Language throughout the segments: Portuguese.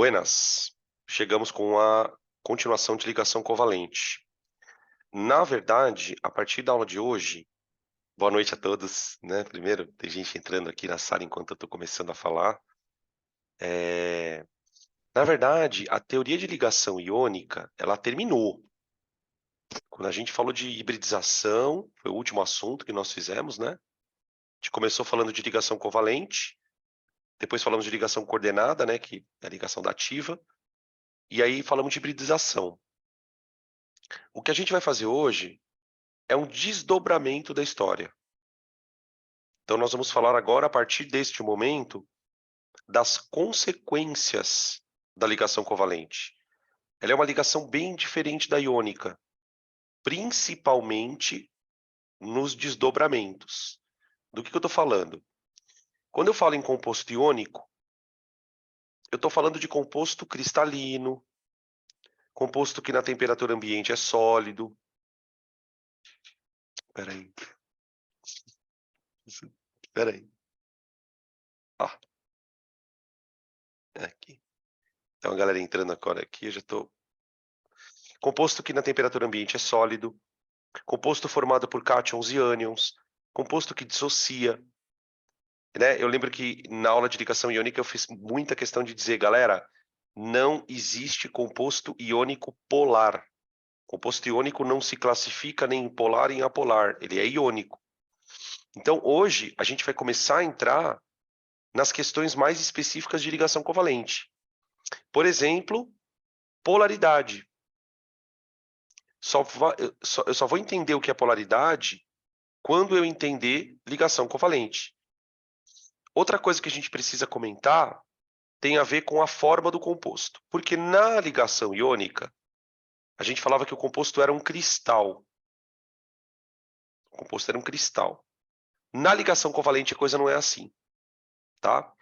Buenas, chegamos com a continuação de ligação covalente. Na verdade, a partir da aula de hoje, boa noite a todos, né? Primeiro, tem gente entrando aqui na sala enquanto eu estou começando a falar. Na verdade, a teoria de ligação iônica, ela terminou. Quando a gente falou de hibridização, foi o último assunto que nós fizemos, né? A gente começou falando de ligação covalente, depois falamos de ligação coordenada, né? Que é a ligação dativa, e aí falamos de hibridização. O que a gente vai fazer hoje é um desdobramento da história. Então, nós vamos falar agora, a partir deste momento, das consequências da ligação covalente. Ela é uma ligação bem diferente da iônica, principalmente nos desdobramentos. Do que eu estou falando? Quando eu falo em composto iônico, eu estou falando de composto cristalino, composto que na temperatura ambiente é sólido. Espera aí. Espera aí. Ah, é aqui. Então, a galera entrando agora aqui, eu já estou... Composto que na temperatura ambiente é sólido, composto formado por cátions e ânions, composto que dissocia, né? Eu lembro que na aula de ligação iônica eu fiz muita questão de dizer, galera, não existe composto iônico polar. Composto iônico não se classifica nem em polar nem em apolar, ele é iônico. Então, hoje, a gente vai começar a entrar nas questões mais específicas de ligação covalente. Por exemplo, polaridade. Eu só vou entender o que é polaridade quando eu entender ligação covalente. Outra coisa que a gente precisa comentar tem a ver com a forma do composto. Porque na ligação iônica, a gente falava que o composto era um cristal. O composto era um cristal. Na ligação covalente, a coisa não é assim. Tá?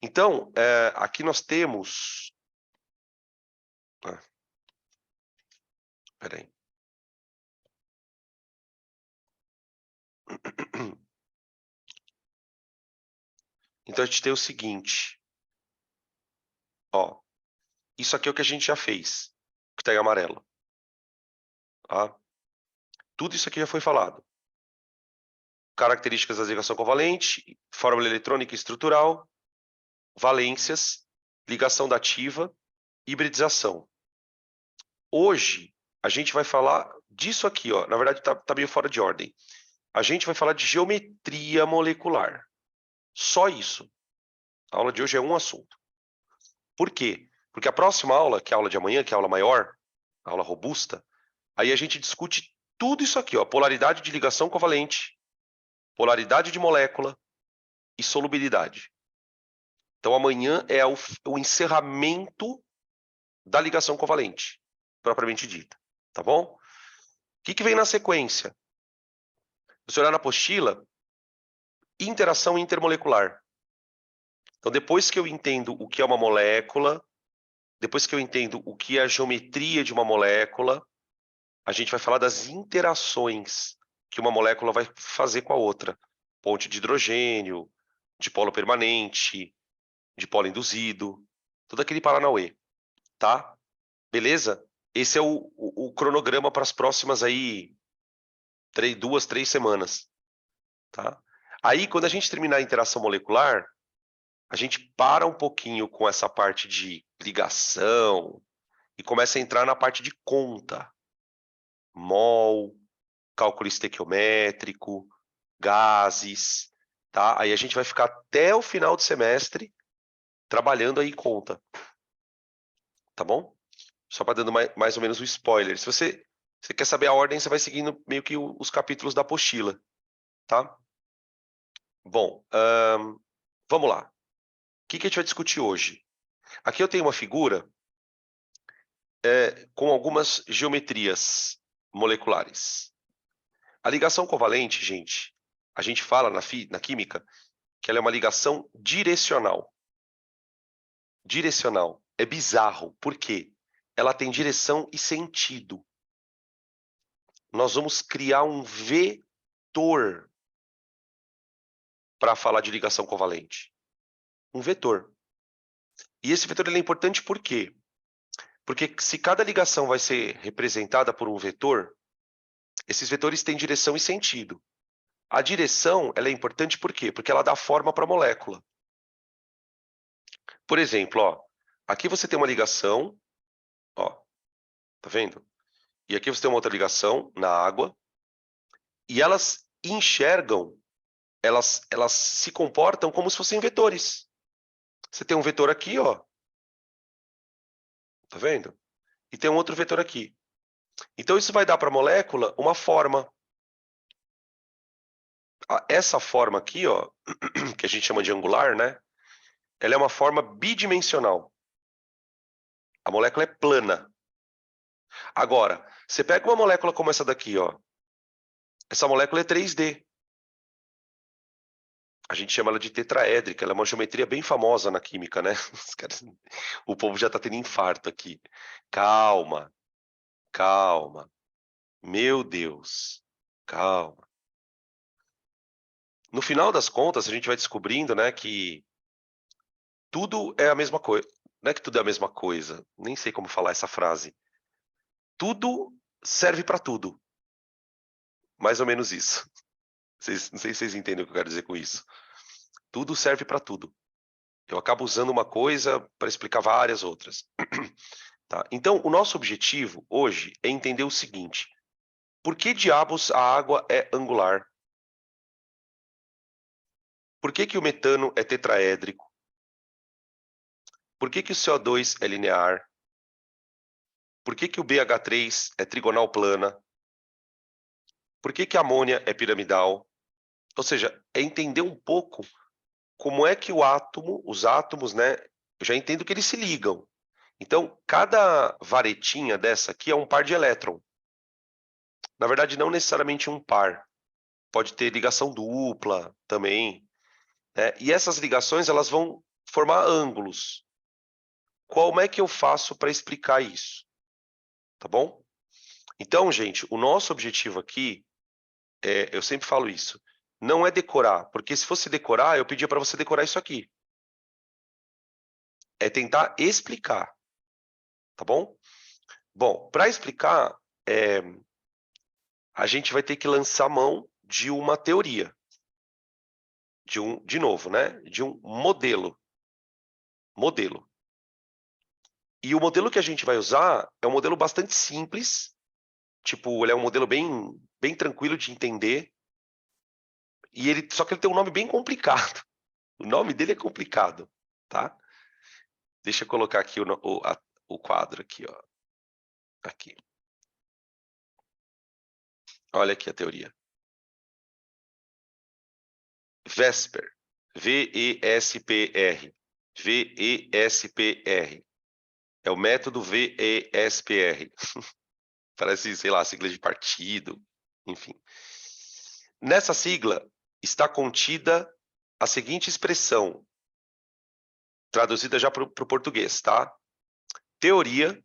Então, aqui nós temos... Peraí. Então, a gente tem o seguinte. Ó, isso aqui é o que a gente já fez, que está em amarelo. Tá? Tudo isso aqui já foi falado. Características da ligação covalente, fórmula eletrônica e estrutural, valências, ligação dativa, hibridização. Hoje, a gente vai falar disso aqui, ó. Na verdade, tá meio fora de ordem. A gente vai falar de geometria molecular. Só isso. A aula de hoje é um assunto. Por quê? Porque a próxima aula, que é a aula de amanhã, que é a aula maior, a aula robusta, aí a gente discute tudo isso aqui, ó. Polaridade de ligação covalente, polaridade de molécula e solubilidade. Então, amanhã é o encerramento da ligação covalente, propriamente dita. Tá bom? O que vem na sequência? Se você olhar na apostila, interação intermolecular. Então, depois que eu entendo o que é uma molécula, depois que eu entendo o que é a geometria de uma molécula, a gente vai falar das interações que uma molécula vai fazer com a outra. Ponte de hidrogênio, de polo permanente, de polo induzido, todo aquele paranauê, tá? Beleza? Esse é o cronograma para as próximas aí 2, 3 semanas, tá? Aí, quando a gente terminar a interação molecular, a gente para um pouquinho com essa parte de ligação e começa a entrar na parte de conta. Mol, cálculo estequiométrico, gases, tá? Aí a gente vai ficar até o final do semestre trabalhando aí conta, tá bom? Só para dando mais ou menos um spoiler. Se você quer saber a ordem, você vai seguindo meio que os capítulos da apostila, tá? Bom, vamos lá. O que a gente vai discutir hoje? Aqui eu tenho uma figura com algumas geometrias moleculares. A ligação covalente, gente, a gente fala na química que ela é uma ligação direcional. Direcional. É bizarro. Por quê? Ela tem direção e sentido. Nós vamos criar um vetor para falar de ligação covalente. Um vetor. E esse vetor ele é importante por quê? Porque se cada ligação vai ser representada por um vetor, esses vetores têm direção e sentido. A direção ela é importante por quê? Porque ela dá forma para a molécula. Por exemplo, ó, aqui você tem uma ligação, ó, tá vendo? E aqui você tem uma outra ligação na água, e elas enxergam, elas se comportam como se fossem vetores. Você tem um vetor aqui, ó, tá vendo? E tem um outro vetor aqui. Então isso vai dar para a molécula uma forma. Essa forma aqui, ó, que a gente chama de angular, né? Ela é uma forma bidimensional. A molécula é plana. Agora, você pega uma molécula como essa daqui, ó. Essa molécula é 3D. A gente chama ela de tetraédrica. Ela é uma geometria bem famosa na química, né? O povo já tá tendo infarto aqui. Calma, calma. Meu Deus, calma. No final das contas, a gente vai descobrindo, né, que tudo é a mesma coisa. Não é que tudo é a mesma coisa. Nem sei como falar essa frase. Tudo serve para tudo. Mais ou menos isso. Não sei se vocês entendem o que eu quero dizer com isso. Tudo serve para tudo. Eu acabo usando uma coisa para explicar várias outras. Tá? Então, o nosso objetivo hoje é entender o seguinte: por que diabos a água é angular? Por que o metano é tetraédrico? Por que o CO2 é linear? Por que o BH3 é trigonal plana? Por que a amônia é piramidal? Ou seja, é entender um pouco como é que o átomo, os átomos, né? Eu já entendo que eles se ligam. Então, cada varetinha dessa aqui é um par de elétron. Na verdade, não necessariamente um par. Pode ter ligação dupla também, né? E essas ligações elas vão formar ângulos. Como é que eu faço para explicar isso? Tá bom? Então, gente, o nosso objetivo aqui, eu sempre falo isso, não é decorar, porque se fosse decorar, eu pedia para você decorar isso aqui. É tentar explicar, tá bom? Bom, para explicar, a gente vai ter que lançar mão de uma teoria, de novo, né? De um modelo. E o modelo que a gente vai usar é um modelo bastante simples, tipo, ele é um modelo bem tranquilo de entender, e só que ele tem um nome bem complicado. O nome dele é complicado, tá? Deixa eu colocar aqui o quadro aqui, ó. Aqui. Olha aqui a teoria. VESPR. V-E-S-P-R. V-E-S-P-R. É o método VESPR. Parece, sei lá, sigla de partido, enfim. Nessa sigla está contida a seguinte expressão, traduzida já para o português, tá? Teoria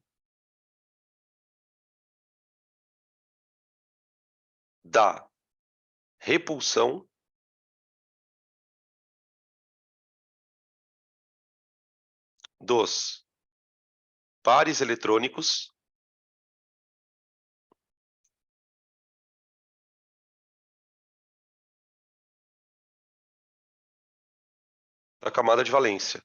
da repulsão dos pares eletrônicos da camada de valência.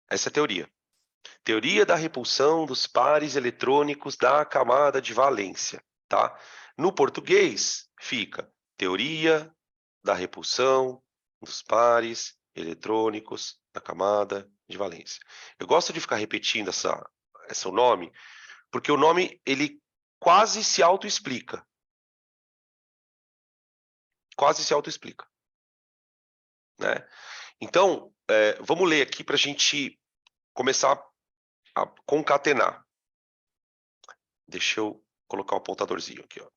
Essa é a teoria. Teoria da repulsão dos pares eletrônicos da camada de valência, tá? No português, fica teoria da repulsão dos pares eletrônicos da camada de valência. Eu gosto de ficar repetindo esse nome, porque o nome ele quase se autoexplica. Quase se autoexplica, né? Então, vamos ler aqui para a gente começar a concatenar. Deixa eu colocar um apontadorzinho aqui, ó.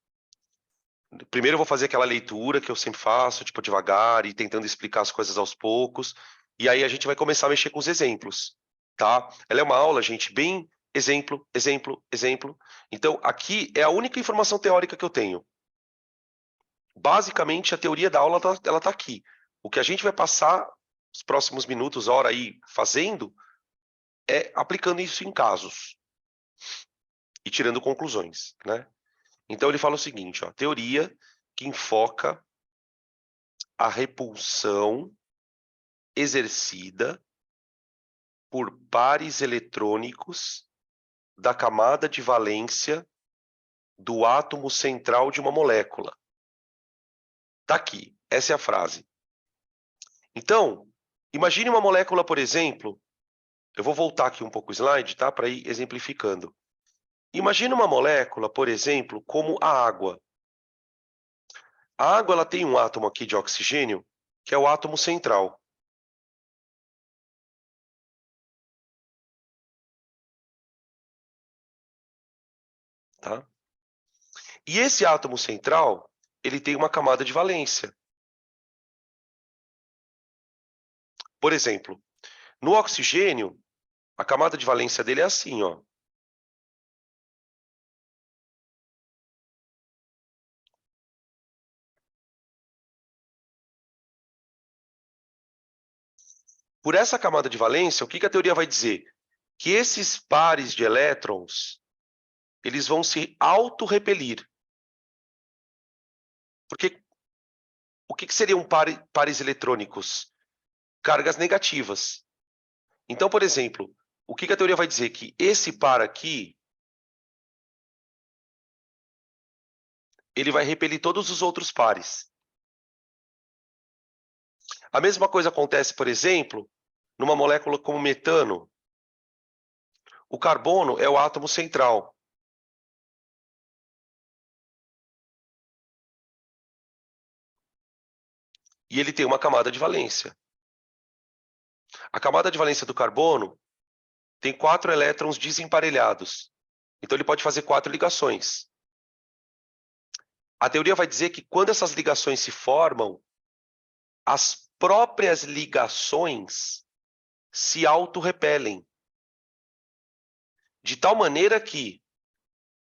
Primeiro eu vou fazer aquela leitura que eu sempre faço, tipo, devagar e tentando explicar as coisas aos poucos. E aí a gente vai começar a mexer com os exemplos, tá? Ela é uma aula, gente, bem exemplo, exemplo, exemplo. Então, aqui é a única informação teórica que eu tenho. Basicamente, a teoria da aula ela tá aqui. O que a gente vai passar os próximos minutos, hora aí, fazendo, é aplicando isso em casos e tirando conclusões, né? Então, ele fala o seguinte, ó, teoria que enfoca a repulsão exercida por pares eletrônicos da camada de valência do átomo central de uma molécula. Tá aqui, essa é a frase. Então, imagine uma molécula, por exemplo, eu vou voltar aqui um pouco o slide, tá? Para ir exemplificando. Imagine uma molécula, por exemplo, como a água. A água ela tem um átomo aqui de oxigênio, que é o átomo central. Tá? E esse átomo central, ele tem uma camada de valência. Por exemplo, no oxigênio, a camada de valência dele é assim, ó. Por essa camada de valência, o que a teoria vai dizer? Que esses pares de elétrons, eles vão se autorrepelir. Porque o que seriam pares eletrônicos? Cargas negativas. Então, por exemplo, o que a teoria vai dizer? Que esse par aqui, ele vai repelir todos os outros pares. A mesma coisa acontece, por exemplo, numa molécula como metano. O carbono é o átomo central. E ele tem uma camada de valência. A camada de valência do carbono tem 4 elétrons desemparelhados. Então, ele pode fazer 4 ligações. A teoria vai dizer que quando essas ligações se formam, as próprias ligações se autorrepelem. De tal maneira que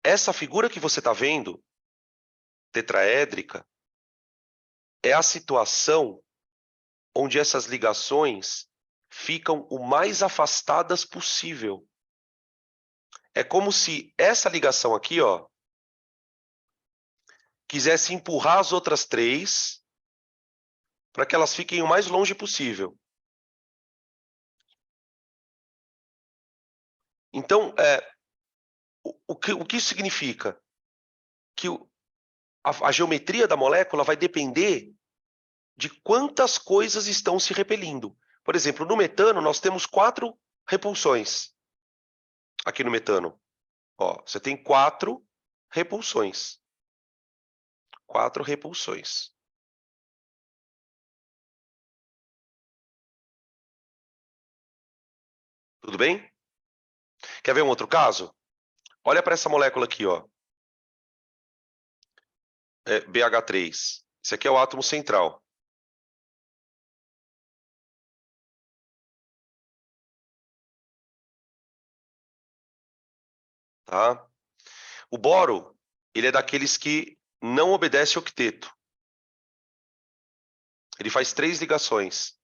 essa figura que você está vendo, tetraédrica, é a situação onde essas ligações ficam o mais afastadas possível. É como se essa ligação aqui, ó, quisesse empurrar as outras 3 para que elas fiquem o mais longe possível. Então, o que isso significa? Que a geometria da molécula vai depender de quantas coisas estão se repelindo. Por exemplo, no metano, nós temos 4 repulsões. Aqui no metano. Ó, você tem 4 repulsões. 4 repulsões. Tudo bem? Quer ver um outro caso? Olha para essa molécula aqui, ó. BH3. Esse aqui é o átomo central. Tá? O boro, ele é daqueles que não obedece ao octeto. Ele faz 3 ligações.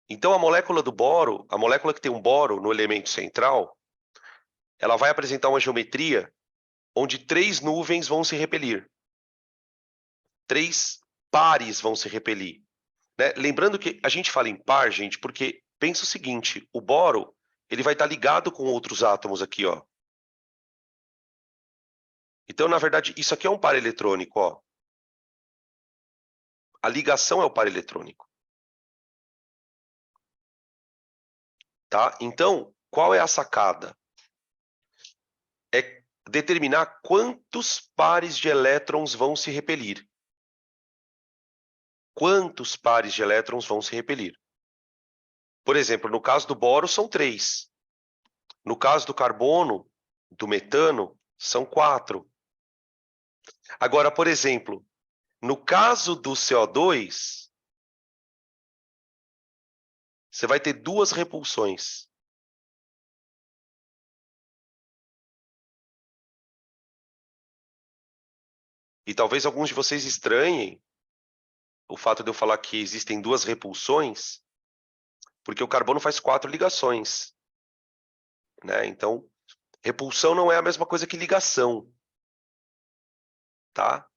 Então, a molécula do boro, a molécula que tem um boro no elemento central, ela vai apresentar uma geometria onde 3 nuvens vão se repelir. 3 pares vão se repelir. Né? Lembrando que a gente fala em par, gente, porque pensa o seguinte, o boro ele vai estar ligado com outros átomos aqui, ó. Então, na verdade, isso aqui é um par eletrônico, ó. A ligação é o par eletrônico. Tá? Então, qual é a sacada? É determinar quantos pares de elétrons vão se repelir. Quantos pares de elétrons vão se repelir? Por exemplo, no caso do boro, são 3. No caso do carbono, do metano, são 4. Agora, por exemplo, no caso do CO2, você vai ter 2 repulsões. E talvez alguns de vocês estranhem o fato de eu falar que existem duas repulsões, porque o carbono faz 4 ligações, né? Então, repulsão não é a mesma coisa que ligação, tá?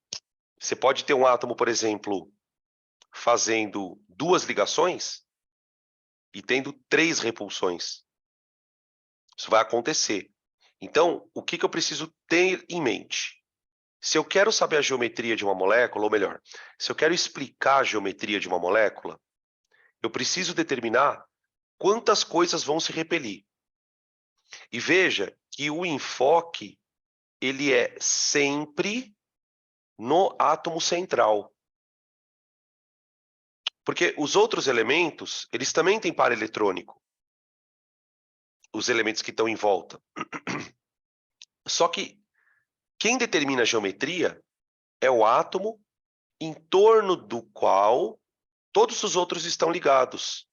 Você pode ter um átomo, por exemplo, fazendo 2 ligações e tendo 3 repulsões. Isso vai acontecer. Então, o que eu preciso ter em mente? Se eu quero saber a geometria de uma molécula, ou melhor, se eu quero explicar a geometria de uma molécula, eu preciso determinar quantas coisas vão se repelir. E veja que o enfoque ele é sempre no átomo central. Porque os outros elementos, eles também têm par eletrônico. Os elementos que estão em volta. Só que quem determina a geometria é o átomo em torno do qual todos os outros estão ligados.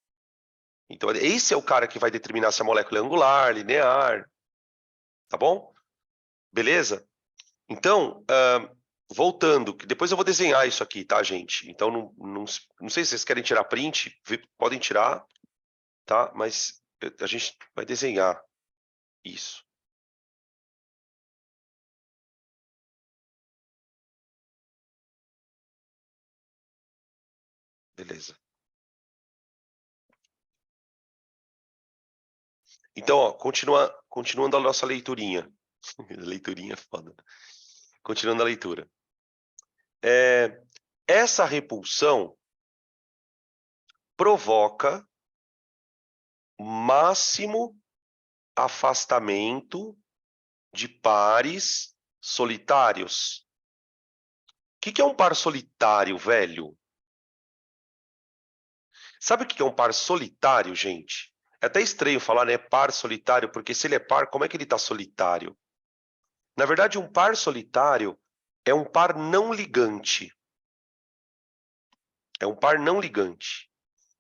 Então, esse é o cara que vai determinar se a molécula é angular, linear, tá bom? Beleza? Então, voltando, que depois eu vou desenhar isso aqui, tá, gente? Então, não sei se vocês querem tirar print, podem tirar, tá? Mas a gente vai desenhar isso. Beleza. Então, ó, continuando a nossa leiturinha. Leiturinha é foda. Continuando a leitura. Essa repulsão provoca máximo afastamento de pares solitários. O que é um par solitário, velho? Sabe o que é um par solitário, gente? É até estranho falar, né, par solitário, porque se ele é par, como é que ele está solitário? Na verdade, um par solitário é um par não ligante. É um par não ligante.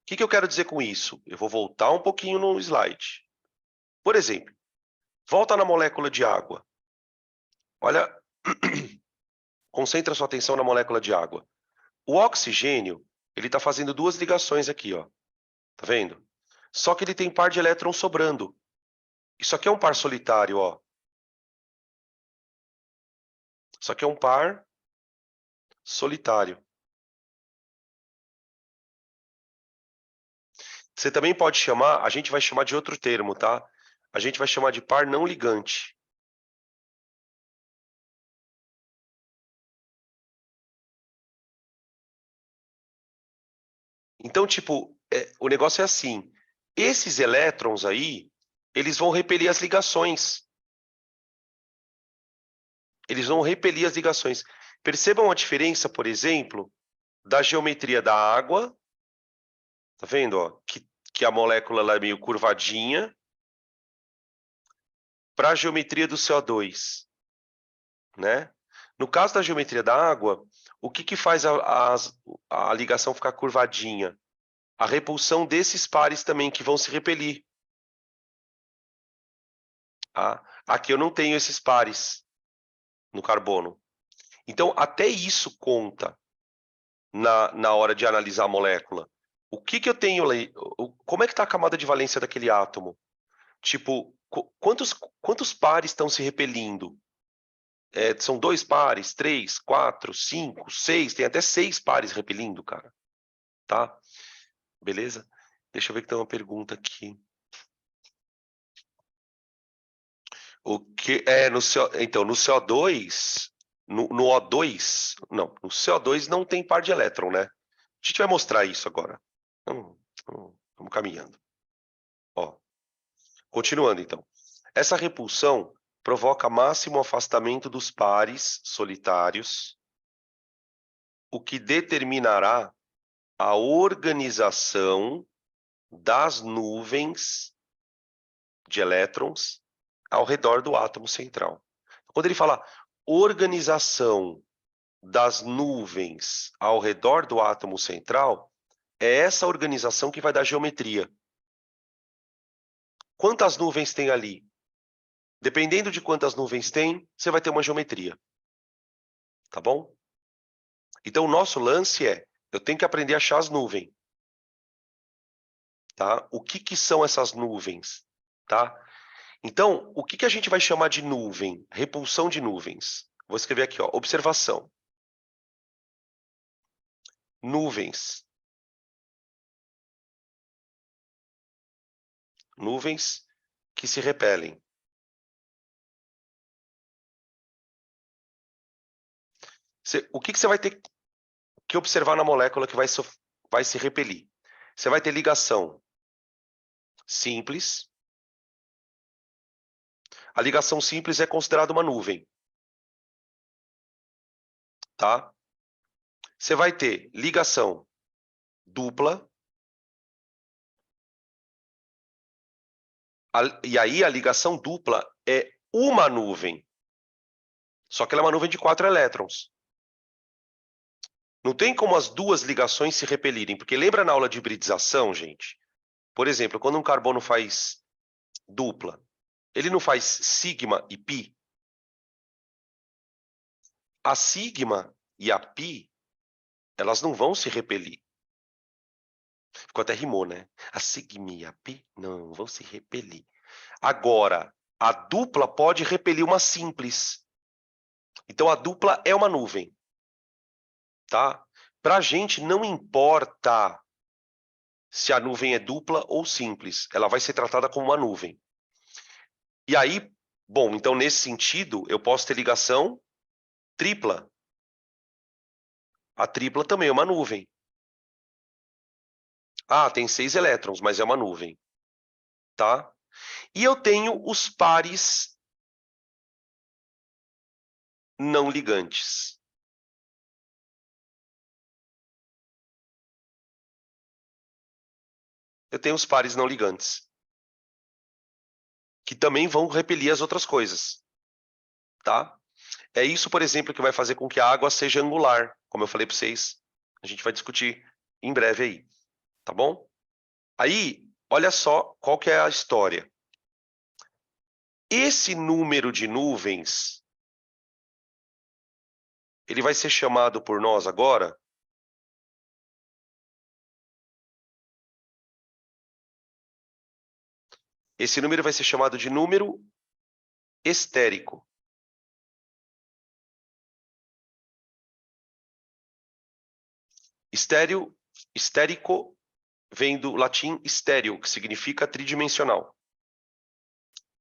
O que eu quero dizer com isso? Eu vou voltar um pouquinho no slide. Por exemplo, volta na molécula de água. Olha, concentra sua atenção na molécula de água. O oxigênio, ele está fazendo 2 ligações aqui, ó. Tá vendo? Só que ele tem par de elétrons sobrando. Isso aqui é um par solitário, ó. Isso aqui é um par solitário. Você também pode chamar, a gente vai chamar de outro termo, tá? A gente vai chamar de par não ligante. Então, tipo, o negócio é assim. Esses elétrons aí, eles vão repelir as ligações. Eles vão repelir as ligações. Percebam a diferença, por exemplo, da geometria da água. Tá vendo, ó? Que a molécula ela é meio curvadinha. Para a geometria do CO2, né? No caso da geometria da água, o que faz a ligação ficar curvadinha? A repulsão desses pares também, que vão se repelir. Tá? Aqui eu não tenho esses pares no carbono. Então, até isso conta na hora de analisar a molécula. O que eu tenho ali? Como é que está a camada de valência daquele átomo? Tipo, quantos pares estão se repelindo? São 2 pares, 3, 4, 5, 6, tem até 6 pares repelindo, cara. Tá? Beleza? Deixa eu ver que tem uma pergunta aqui. O que no então no CO2, no O2, não, no CO2 não tem par de elétron, né? A gente vai mostrar isso agora. Vamos caminhando. Ó, continuando então. Essa repulsão provoca máximo afastamento dos pares solitários, o que determinará a organização das nuvens de elétrons ao redor do átomo central. Quando ele fala organização das nuvens ao redor do átomo central, é essa organização que vai dar geometria. Quantas nuvens tem ali? Dependendo de quantas nuvens tem, você vai ter uma geometria. Tá bom? Então, o nosso lance é, eu tenho que aprender a achar as nuvens. Tá? O que são essas nuvens? Tá? Então, o que a gente vai chamar de nuvem? Repulsão de nuvens. Vou escrever aqui, ó, observação. Nuvens. Nuvens que se repelem. O que você vai ter que observar na molécula que vai se repelir? Você vai ter ligação simples. A ligação simples é considerada uma nuvem. Tá? Você vai ter ligação dupla. E aí a ligação dupla é uma nuvem. Só que ela é uma nuvem de 4 elétrons. Não tem como as duas ligações se repelirem, porque lembra na aula de hibridização, gente? Por exemplo, quando um carbono faz dupla, ele não faz sigma e pi? A sigma e a pi, elas não vão se repelir. Ficou até rimou, né? A sigma e a pi não vão se repelir. Agora, a dupla pode repelir uma simples. Então, a dupla é uma nuvem. Tá? Para a gente, não importa se a nuvem é dupla ou simples. Ela vai ser tratada como uma nuvem. E aí, bom, então nesse sentido, eu posso ter ligação tripla. A tripla também é uma nuvem. Ah, tem 6 elétrons, mas é uma nuvem. Tá? E eu tenho os pares não ligantes. Eu tenho os pares não ligantes, que também vão repelir as outras coisas. Tá? É isso, por exemplo, que vai fazer com que a água seja angular, como eu falei para vocês. A gente vai discutir em breve aí, tá bom? Aí, olha só qual que é a história. Esse número de nuvens, ele vai ser chamado por nós agora esse número vai ser chamado de número estérico. Estérico vem do latim estéreo, que significa tridimensional.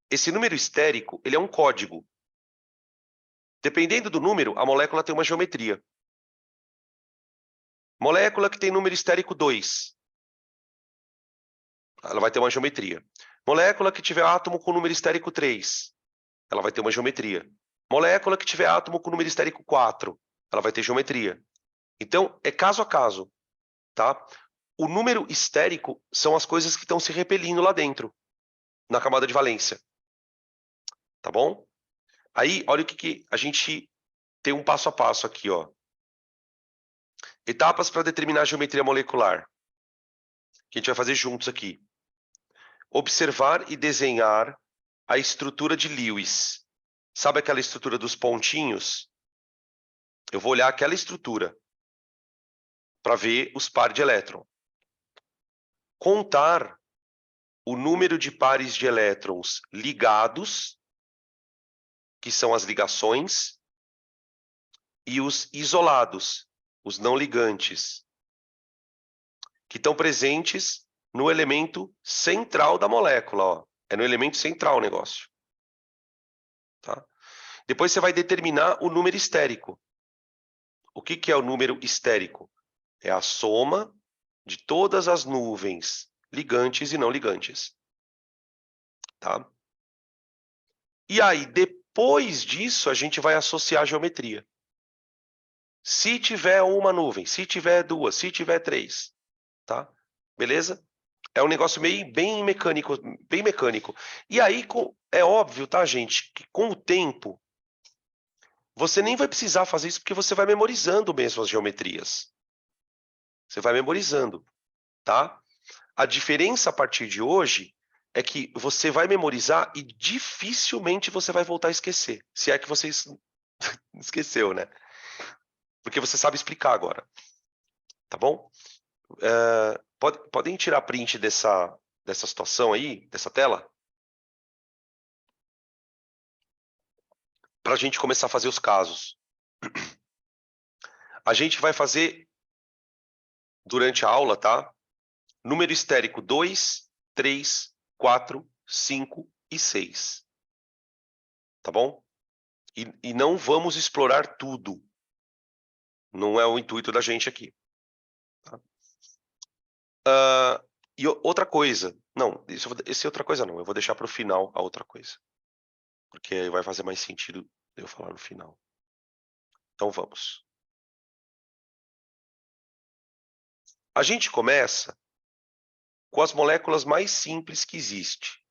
Esse número estérico, ele é um código. Dependendo do número, a molécula tem uma geometria. Molécula que tem número estérico 2, ela vai ter uma geometria. Molécula que tiver átomo com número estérico 3, ela vai ter uma geometria. Molécula que tiver átomo com número estérico 4, ela vai ter geometria. Então, é caso a caso, tá? O número estérico são as coisas que estão se repelindo lá dentro, na camada de valência. Tá bom? Aí, olha o que a gente tem um passo a passo aqui, ó. Etapas para determinar a geometria molecular. Que a gente vai fazer juntos aqui. Observar e desenhar a estrutura de Lewis. Sabe aquela estrutura dos pontinhos? Eu vou olhar aquela estrutura para ver os pares de elétron. Contar o número de pares de elétrons ligados, que são as ligações, e os isolados, os não ligantes, que estão presentes no elemento central da molécula. Ó. É no elemento central o negócio. Tá? Depois você vai determinar o número estérico. O que é o número estérico? É a soma de todas as nuvens ligantes e não ligantes. Tá? E aí, depois disso, a gente vai associar a geometria. Se tiver uma nuvem, se tiver duas, se tiver três, tá? Beleza? É um negócio meio bem mecânico, bem mecânico. E aí, é óbvio, tá, gente, que com o tempo, você nem vai precisar fazer isso porque você vai memorizando mesmo as geometrias. Você vai memorizando, tá? A diferença a partir de hoje é que você vai memorizar e dificilmente você vai voltar a esquecer. Se é que você esqueceu, né? porque você sabe explicar agora. Tá bom? Podem tirar print dessa situação aí, dessa tela? Para a gente começar a fazer os casos. A gente vai fazer, durante a aula, tá? Número estérico 2, 3, 4, 5 e 6. Tá bom? E não vamos explorar tudo. Não é o intuito da gente aqui. Tá? E outra coisa. Não, esse outra coisa não. Eu vou deixar para o final a outra coisa. Porque aí vai fazer mais sentido eu falar no final. Então vamos. A gente começa com as moléculas mais simples que existe.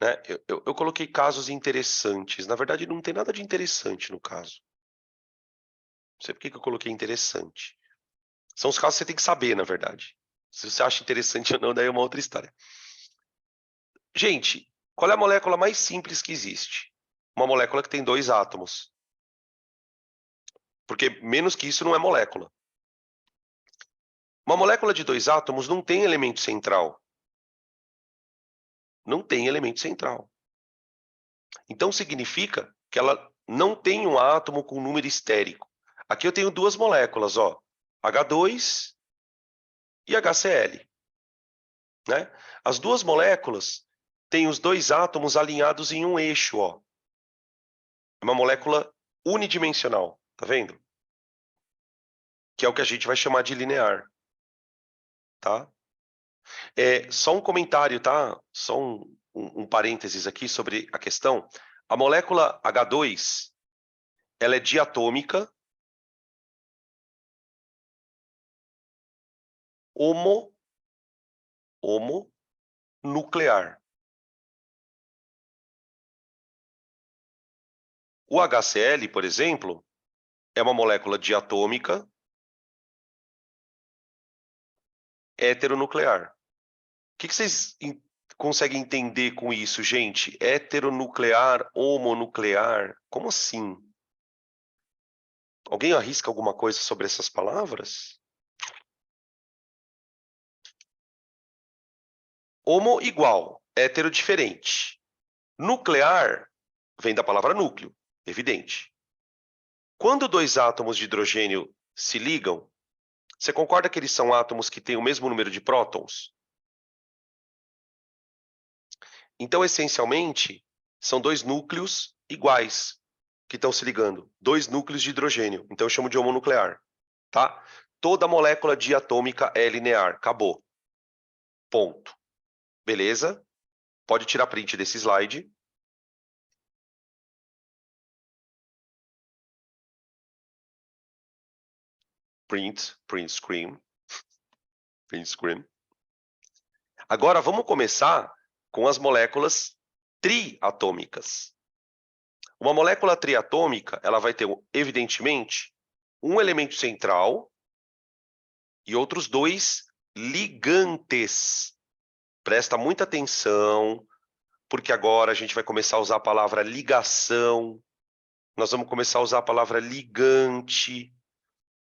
Né? Eu coloquei casos interessantes. Na verdade, não tem nada de interessante no caso. Não sei por que eu coloquei interessante. São os casos que você tem que saber, na verdade. Se você acha interessante ou não, daí é uma outra história. Gente, qual é a molécula mais simples que existe? Uma molécula que tem 2 átomos. Porque menos que isso não é molécula. Uma molécula de 2 átomos não tem elemento central. Não tem elemento central. Então significa que ela não tem um átomo com número estérico. Aqui eu tenho 2 moléculas, ó, H2 e HCl. Né? As 2 moléculas têm os 2 átomos alinhados em um eixo, ó. É uma molécula unidimensional, tá vendo? Que é o que a gente vai chamar de linear, tá? Só um comentário, tá? Só um parênteses aqui sobre a questão. A molécula H2, ela é diatômica, homonuclear. O HCl, por exemplo, é uma molécula diatômica heteronuclear. O que vocês conseguem entender com isso, gente? Heteronuclear, homonuclear, como assim? Alguém arrisca alguma coisa sobre essas palavras? Homo igual, hétero diferente. Nuclear vem da palavra núcleo, evidente. Quando 2 átomos de hidrogênio se ligam, você concorda que eles são átomos que têm o mesmo número de prótons? Então, essencialmente, são 2 núcleos iguais que estão se ligando. 2 núcleos de hidrogênio. Então, eu chamo de homonuclear. Tá? Toda molécula diatômica é linear. Acabou. Ponto. Beleza? Pode tirar print desse slide. Print screen. Print screen. Agora, vamos começar com as moléculas triatômicas. Uma molécula triatômica, ela vai ter, evidentemente, um elemento central e outros 2 ligantes. Presta muita atenção, porque agora a gente vai começar a usar a palavra ligação, nós vamos começar a usar a palavra ligante,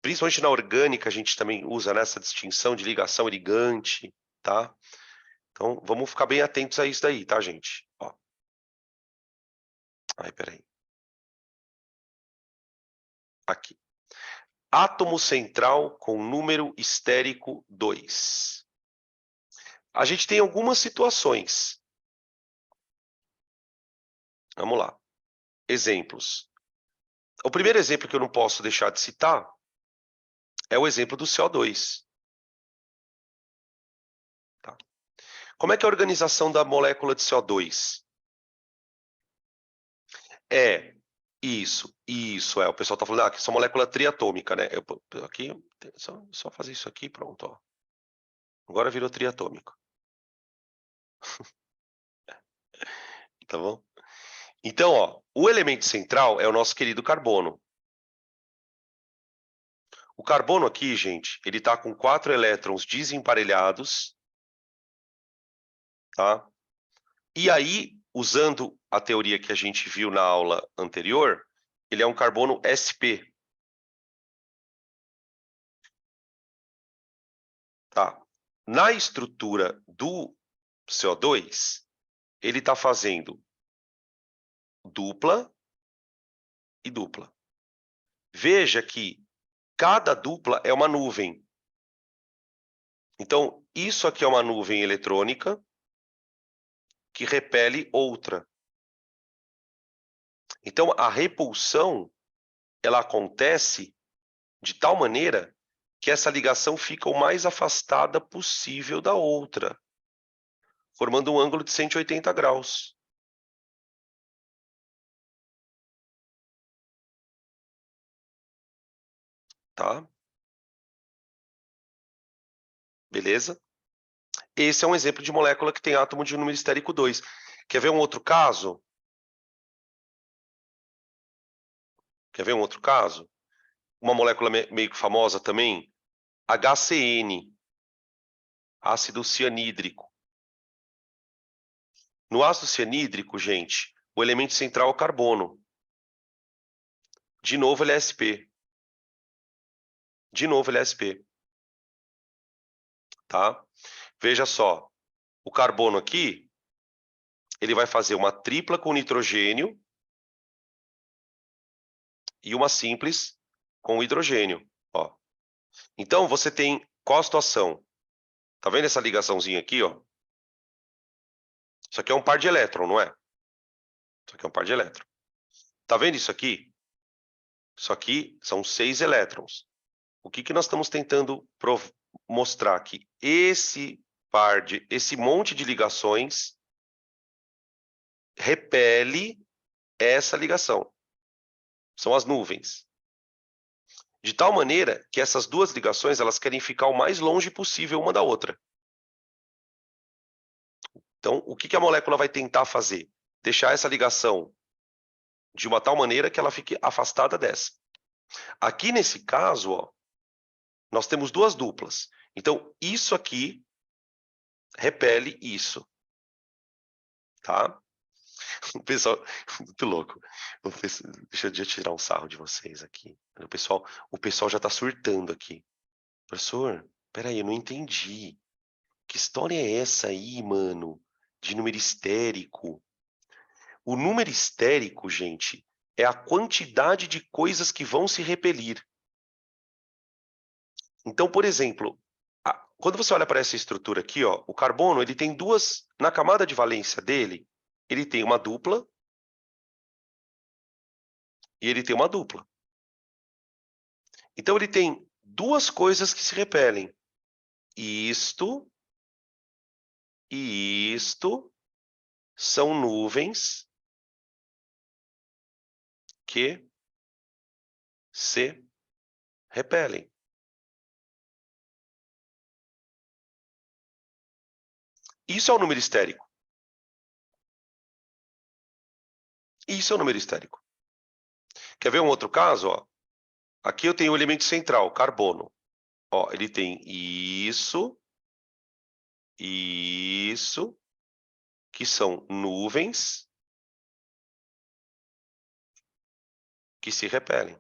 principalmente na orgânica a gente também usa nessa distinção de ligação e ligante, tá? Então, vamos ficar bem atentos a isso daí, tá, gente? Ó. Ai, peraí. Aqui. Átomo central com número estérico 2. A gente tem algumas situações. Vamos lá. Exemplos. O primeiro exemplo que eu não posso deixar de citar é o exemplo do CO2. Tá? Como é que é a organização da molécula de CO2? Isso. O pessoal está falando que essa molécula triatômica, né? Aqui, só fazer isso aqui, pronto. Ó. Agora virou triatômico. Tá bom? Então, ó, o elemento central é o nosso querido carbono. O carbono aqui, gente, ele está com 4 elétrons desemparelhados, tá? E aí, usando a teoria que a gente viu na aula anterior, ele é um carbono sp. Tá? Na estrutura do CO2, ele está fazendo dupla e dupla. Veja que cada dupla é uma nuvem. Então, isso aqui é uma nuvem eletrônica que repele outra. Então, a repulsão, ela acontece de tal maneira que essa ligação fica o mais afastada possível da outra, formando um ângulo de 180 graus. Tá? Beleza? Esse é um exemplo de molécula que tem átomo de número estérico 2. Quer ver um outro caso? Quer ver um outro caso? Uma molécula meio que famosa também, HCN, ácido cianídrico. No ácido cianídrico, gente, o elemento central é o carbono. De novo, ele é sp. De novo, ele é sp. Tá? Veja só, o carbono aqui, ele vai fazer uma tripla com nitrogênio e uma simples com hidrogênio. Ó. Então, você tem qual a situação? Tá vendo essa ligaçãozinha aqui, ó? Isso aqui é um par de elétron, não é? Isso aqui é um par de elétron. Tá vendo isso aqui? Isso aqui são 6 elétrons. O que nós estamos tentando mostrar aqui? Esse monte de ligações repele essa ligação. São as nuvens. De tal maneira que essas duas ligações elas querem ficar o mais longe possível uma da outra. Então, o que a molécula vai tentar fazer? Deixar essa ligação de uma tal maneira que ela fique afastada dessa. Aqui nesse caso, ó, nós temos duas duplas. Então, isso aqui repele isso. Tá? O pessoal, muito louco. Deixa eu tirar um sarro de vocês aqui. O pessoal já está surtando aqui. Professor, peraí, eu não entendi. Que história é essa aí, mano? De número estérico. O número estérico, gente, é a quantidade de coisas que vão se repelir. Então, por exemplo, quando você olha para essa estrutura aqui, ó, o carbono ele tem duas, na camada de valência dele, ele tem uma dupla e ele tem uma dupla. Então, ele tem duas coisas que se repelem. Isto e isto são nuvens que se repelem. Isso é o número estérico. Isso é o número estérico. Quer ver um outro caso? Ó? Aqui eu tenho o elemento central, carbono. Ó, ele tem isso, que são nuvens que se repelem.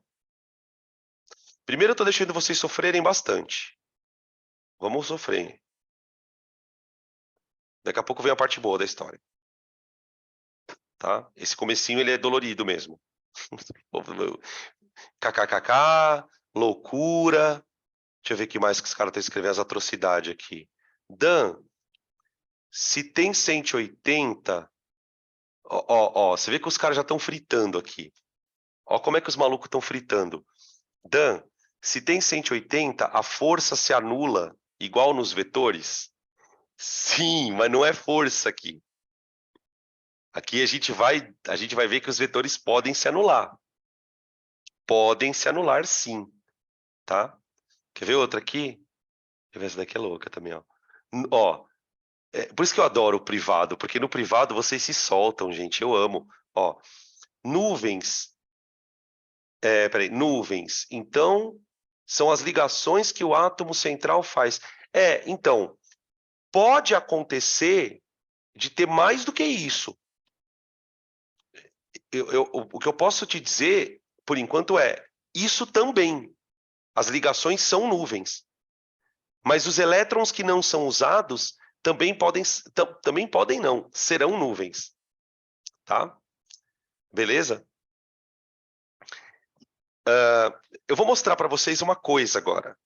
Primeiro eu estou deixando vocês sofrerem bastante. Vamos sofrer. Daqui a pouco vem a parte boa da história. Tá? Esse comecinho ele é dolorido mesmo. KKKK, loucura. Deixa eu ver o que mais que os caras estão escrevendo as atrocidades aqui. Dan, se tem 180... Ó, você vê que os caras já estão fritando aqui. Ó como é que os malucos estão fritando. Dan, se tem 180, a força se anula igual nos vetores? Sim, mas não é força aqui. Aqui a gente vai ver que os vetores podem se anular. Podem se anular, sim. Tá? Quer ver outra aqui? Quer ver essa daqui é louca também, ó. Ó, por isso que eu adoro o privado, porque no privado vocês se soltam, gente. Eu amo. Ó, nuvens. Nuvens. Então, são as ligações que o átomo central faz. Então, pode acontecer de ter mais do que isso. O que eu posso te dizer, por enquanto, isso também. As ligações são nuvens. Mas os elétrons que não são usados também podem não, serão nuvens. Tá? Beleza? Eu vou mostrar para vocês uma coisa agora.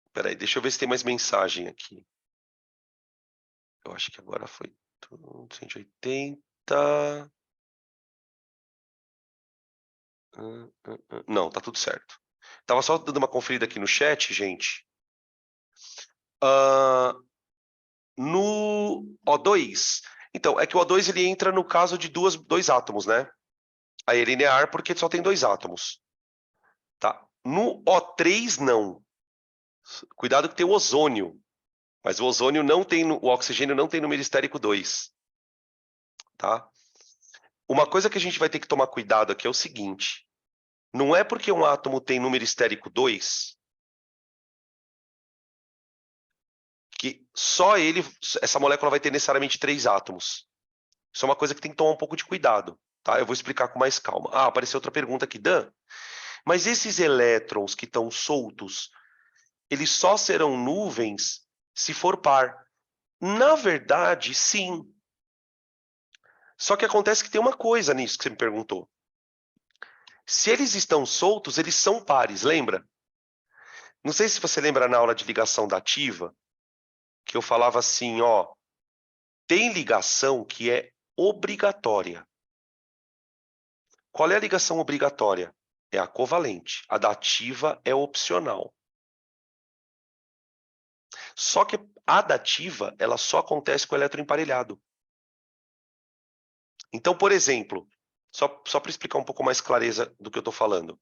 Espera aí, deixa eu ver se tem mais mensagem aqui. Eu acho que agora foi 180. Não, tá tudo certo. Tava só dando uma conferida aqui no chat, gente. No O2, então, é que o O2 ele entra no caso de dois átomos, né? Aí é linear porque só tem dois átomos. Tá? No O3, não. Cuidado que tem o ozônio. Mas o ozônio não tem, o oxigênio não tem número estérico 2. Tá? Uma coisa que a gente vai ter que tomar cuidado aqui é o seguinte. Não é porque um átomo tem número estérico 2 que só ele, essa molécula vai ter necessariamente 3 átomos. Isso é uma coisa que tem que tomar um pouco de cuidado. Tá? Eu vou explicar com mais calma. Ah, apareceu outra pergunta aqui, Dan. Mas esses elétrons que estão soltos, eles só serão nuvens se for par. Na verdade, sim. Só que acontece que tem uma coisa nisso que você me perguntou. Se eles estão soltos, eles são pares, lembra? Não sei se você lembra na aula de ligação dativa, que eu falava assim, ó, tem ligação que é obrigatória. Qual é a ligação obrigatória? É a covalente. A dativa é opcional. Só que a dativa, ela só acontece com o elétron emparelhado. Então, por exemplo, só para explicar um pouco mais clareza do que eu estou falando.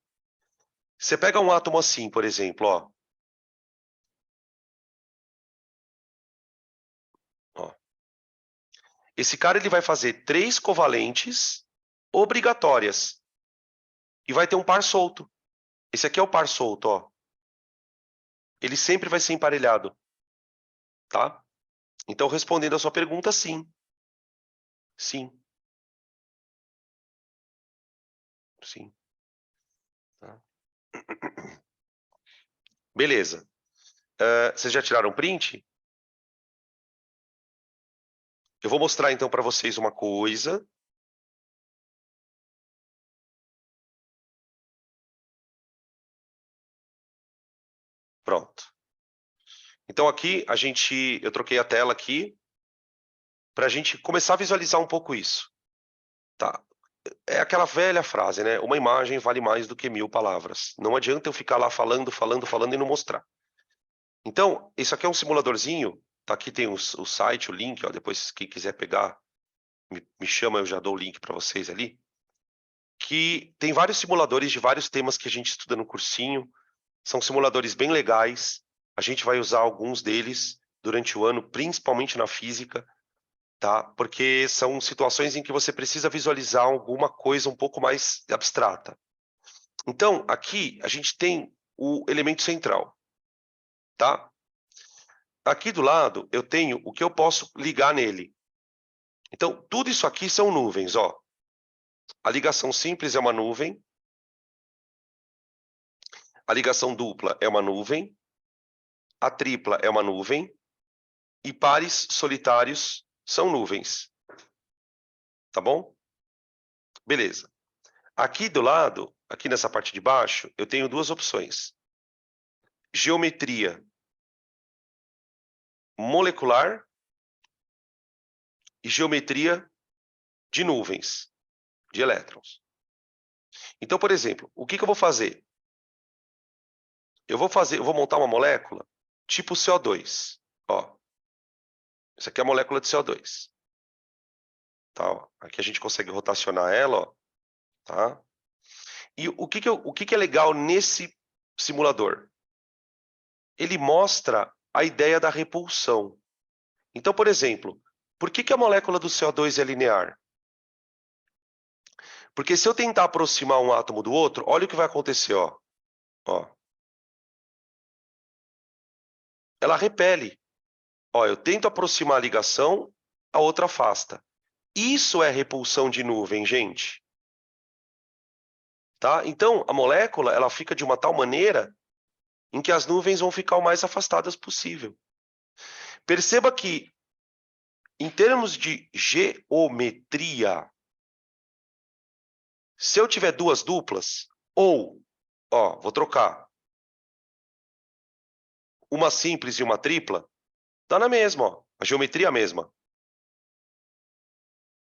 Você pega um átomo assim, por exemplo, ó. Esse cara ele vai fazer 3 covalentes obrigatórias e vai ter um par solto. Esse aqui é o par solto, ó. Ele sempre vai ser emparelhado, tá? Então, respondendo a sua pergunta, sim. Sim. Sim. Tá. Beleza. Vocês já tiraram print? Eu vou mostrar então para vocês uma coisa. Pronto. Então aqui eu troquei a tela aqui para a gente começar a visualizar um pouco isso, tá? É aquela velha frase, né? Uma imagem vale mais do que 1000 palavras. Não adianta eu ficar lá falando e não mostrar. Então, isso aqui é um simuladorzinho. Tá aqui tem o site, o link, ó. Depois quem quiser pegar, me chama, eu já dou o link para vocês ali. Que tem vários simuladores de vários temas que a gente estuda no cursinho. São simuladores bem legais. A gente vai usar alguns deles durante o ano, principalmente na física, tá? Porque são situações em que você precisa visualizar alguma coisa um pouco mais abstrata. Então, aqui a gente tem o elemento central, tá? Aqui do lado eu tenho o que eu posso ligar nele. Então, tudo isso aqui são nuvens, ó. A ligação simples é uma nuvem. A ligação dupla é uma nuvem. A tripla é uma nuvem. E pares solitários são nuvens. Tá bom? Beleza. Aqui do lado, aqui nessa parte de baixo, eu tenho duas opções. Geometria molecular e geometria de nuvens, de elétrons. Então, por exemplo, o que eu vou fazer? Eu vou montar uma molécula tipo CO2. Ó, isso aqui é a molécula de CO2. Tá, ó. Aqui a gente consegue rotacionar ela, ó, tá? E o que é legal nesse simulador? Ele mostra a ideia da repulsão. Então, por exemplo, por que a molécula do CO2 é linear? Porque se eu tentar aproximar um átomo do outro, olha o que vai acontecer, ó. Ó. Ela repele. Ó, eu tento aproximar a ligação, a outra afasta. Isso é repulsão de nuvem, gente. Tá? Então, a molécula ela fica de uma tal maneira em que as nuvens vão ficar o mais afastadas possível. Perceba que, em termos de geometria, se eu tiver duas duplas, ou, vou trocar, uma simples e uma tripla, dá na mesma, a geometria é a mesma.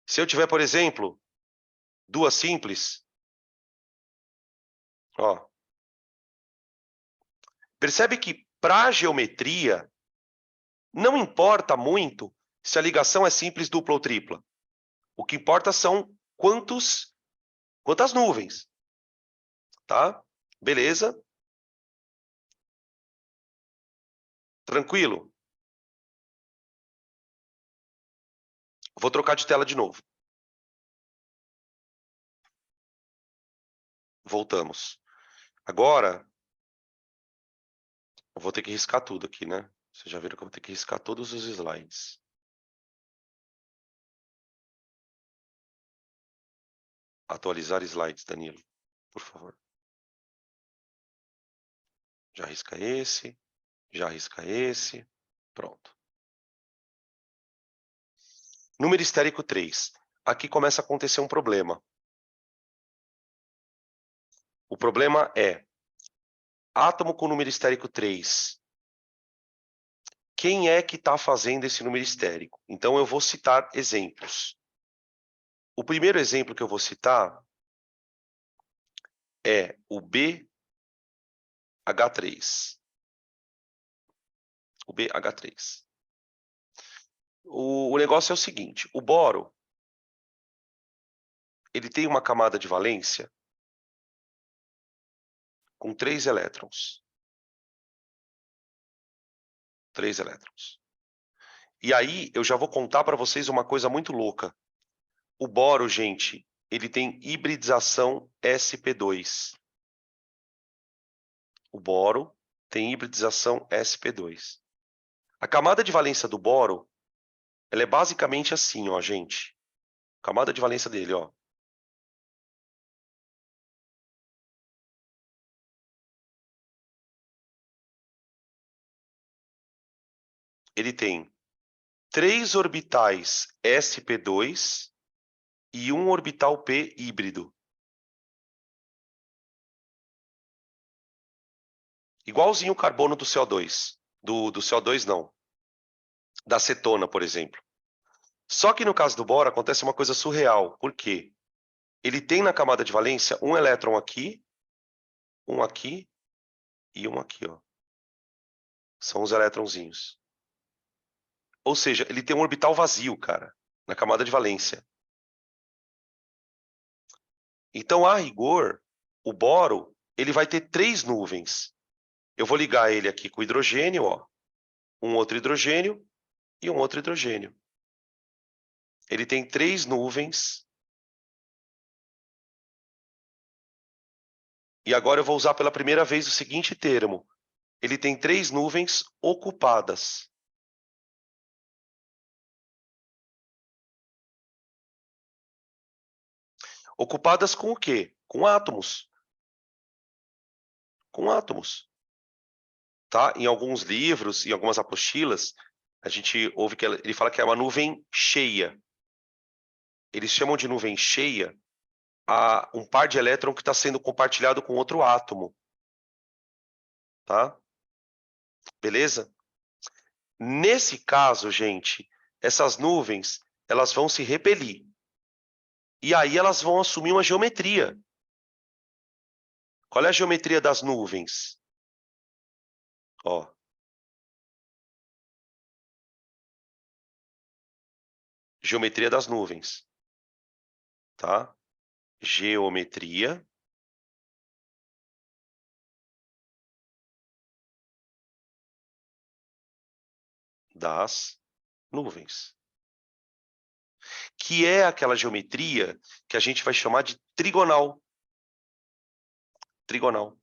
Se eu tiver, por exemplo, duas simples, percebe que para a geometria não importa muito se a ligação é simples, dupla ou tripla. O que importa são quantas nuvens, tá? Beleza? Tranquilo? Vou trocar de tela de novo. Voltamos. Agora, eu vou ter que riscar tudo aqui, né? Vocês já viram que eu vou ter que riscar todos os slides. Atualizar slides, Danilo, por favor. Já risca esse, já risca esse. Pronto. Número estérico 3. Aqui começa a acontecer um problema. O problema é átomo com número estérico 3. Quem é que está fazendo esse número estérico? Então, eu vou citar exemplos. O primeiro exemplo que eu vou citar é o BH3. O BH3. O negócio é o seguinte, o boro, ele tem uma camada de valência com 3 elétrons. 3 elétrons. E aí, eu já vou contar para vocês uma coisa muito louca. O boro, gente, ele tem hibridização sp2. O boro tem hibridização sp2. A camada de valência do boro, ela é basicamente assim, ó, gente. A camada de valência dele, ó. Ele tem 3 orbitais sp2 e um orbital p híbrido. Igualzinho o carbono do CO2. Do CO2, não. Da cetona, por exemplo. Só que no caso do boro acontece uma coisa surreal. Por quê? Ele tem na camada de valência um elétron aqui e um aqui, ó. São os elétronzinhos. Ou seja, ele tem um orbital vazio, cara, na camada de valência. Então, a rigor, o boro, ele vai ter 3 nuvens. Eu vou ligar ele aqui com hidrogênio, ó. Um outro hidrogênio e um outro hidrogênio. Ele tem 3 nuvens. E agora eu vou usar pela primeira vez o seguinte termo. Ele tem 3 nuvens ocupadas. Ocupadas com o quê? Com átomos. Com átomos. Tá? Em alguns livros, em algumas apostilas, a gente ouve que ele fala que é uma nuvem cheia. Eles chamam de nuvem cheia a um par de elétron que está sendo compartilhado com outro átomo. Tá? Beleza? Nesse caso, gente, essas nuvens, elas vão se repelir. E aí elas vão assumir uma geometria. Qual é a geometria das nuvens? Ó. Geometria das nuvens. Tá? Geometria das nuvens. Que é aquela geometria que a gente vai chamar de trigonal. Trigonal.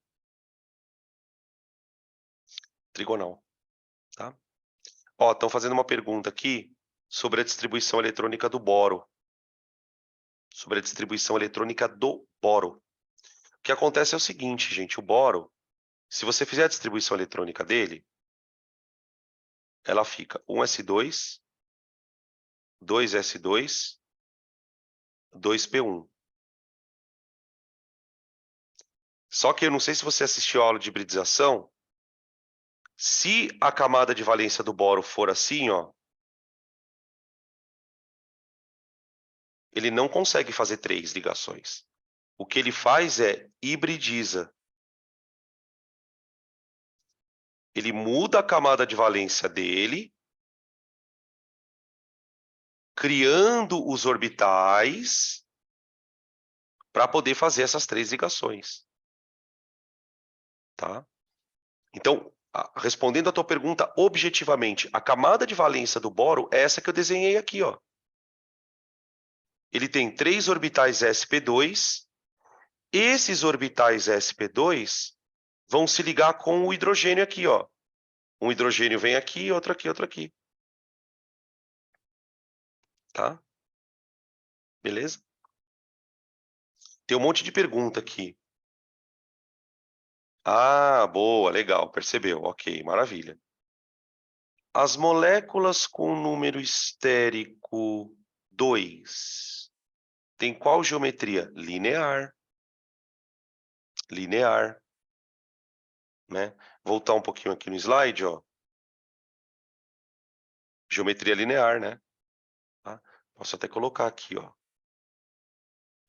Trigonal. Tá? Ó, estão fazendo uma pergunta aqui sobre a distribuição eletrônica do boro. Sobre a distribuição eletrônica do boro. O que acontece é o seguinte, gente, o boro, Se você fizer a distribuição eletrônica dele, ela fica 1s2, 2s2, 2p1. Só que eu não sei se você assistiu a aula de hibridização. Se a camada de valência do boro for assim, ó, ele não consegue fazer 3 ligações. O que ele faz é hibridiza. Ele muda a camada de valência dele, criando os orbitais para poder fazer essas 3 ligações. Tá? Então, respondendo a tua pergunta objetivamente, a camada de valência do boro é essa que eu desenhei aqui, ó. Ele tem 3 orbitais sp2. Esses orbitais sp2 vão se ligar com o hidrogênio aqui, ó. Um hidrogênio vem aqui, outro aqui, outro aqui. Tá? Beleza? Tem um monte de pergunta aqui. Ah, boa, legal, percebeu. Ok, maravilha. As moléculas com número estérico 2 tem qual geometria? Linear. Linear. Né? Voltar um pouquinho aqui no slide, ó. Geometria linear, né? Tá? Posso até colocar aqui, ó.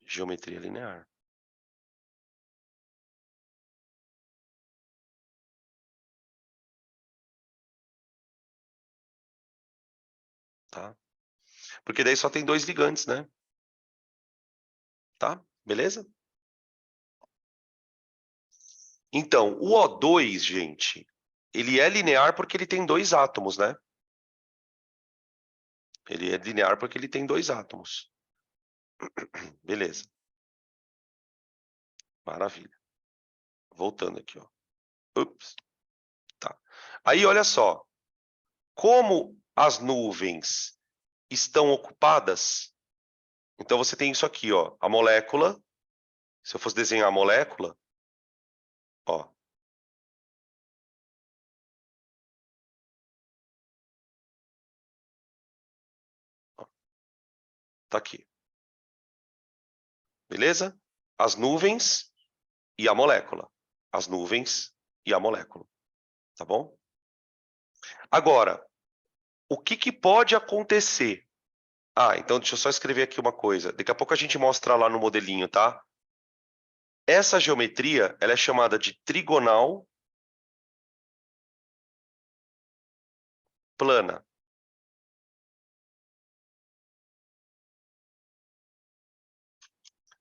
Geometria linear. Tá? Porque daí só tem 2 ligantes, né? Tá? Beleza? Então, o O2, gente, ele é linear porque ele tem 2 átomos, né? Ele é linear porque ele tem 2 átomos. Beleza. Maravilha. Voltando aqui, ó. Ups. Tá. Aí, olha só. Como as nuvens estão ocupadas, então você tem isso aqui, ó. A molécula, se eu fosse desenhar a molécula, ó. Tá aqui. Beleza? As nuvens e a molécula. As nuvens e a molécula. Tá bom? Agora, o que pode acontecer? Ah, então deixa eu só escrever aqui uma coisa. Daqui a pouco a gente mostra lá no modelinho, tá? Essa geometria, ela é chamada de trigonal plana.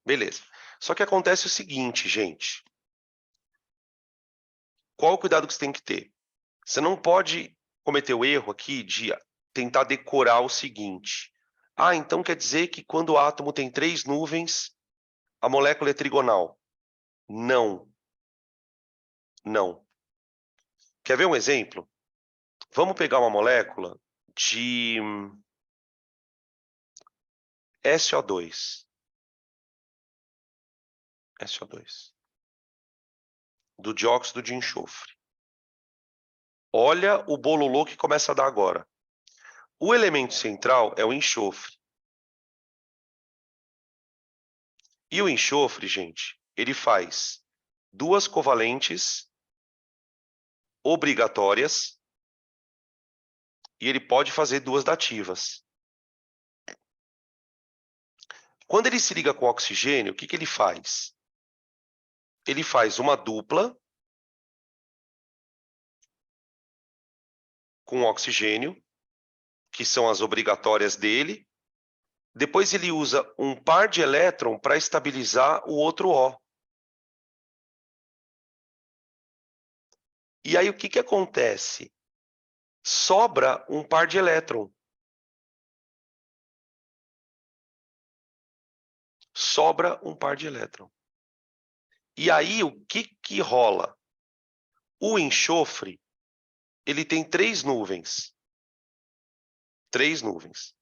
Beleza. Só que acontece o seguinte, gente. Qual o cuidado que você tem que ter? Você não pode cometer o erro aqui de tentar decorar o seguinte. Ah, então quer dizer que quando o átomo tem 3 nuvens, a molécula é trigonal. Não. Não. Quer ver um exemplo? Vamos pegar uma molécula de SO2. SO2. Do dióxido de enxofre. Olha o bololô que começa a dar agora. O elemento central é o enxofre. E o enxofre, gente, ele faz 2 covalentes obrigatórias e ele pode fazer 2 dativas. Quando ele se liga com o oxigênio, o que ele faz? Ele faz uma dupla com oxigênio, que são as obrigatórias dele. Depois ele usa um par de elétron para estabilizar o outro O. E aí o que acontece? Sobra um par de elétron. Sobra um par de elétron. E aí o que rola? O enxofre, ele tem 3 nuvens. 3 nuvens.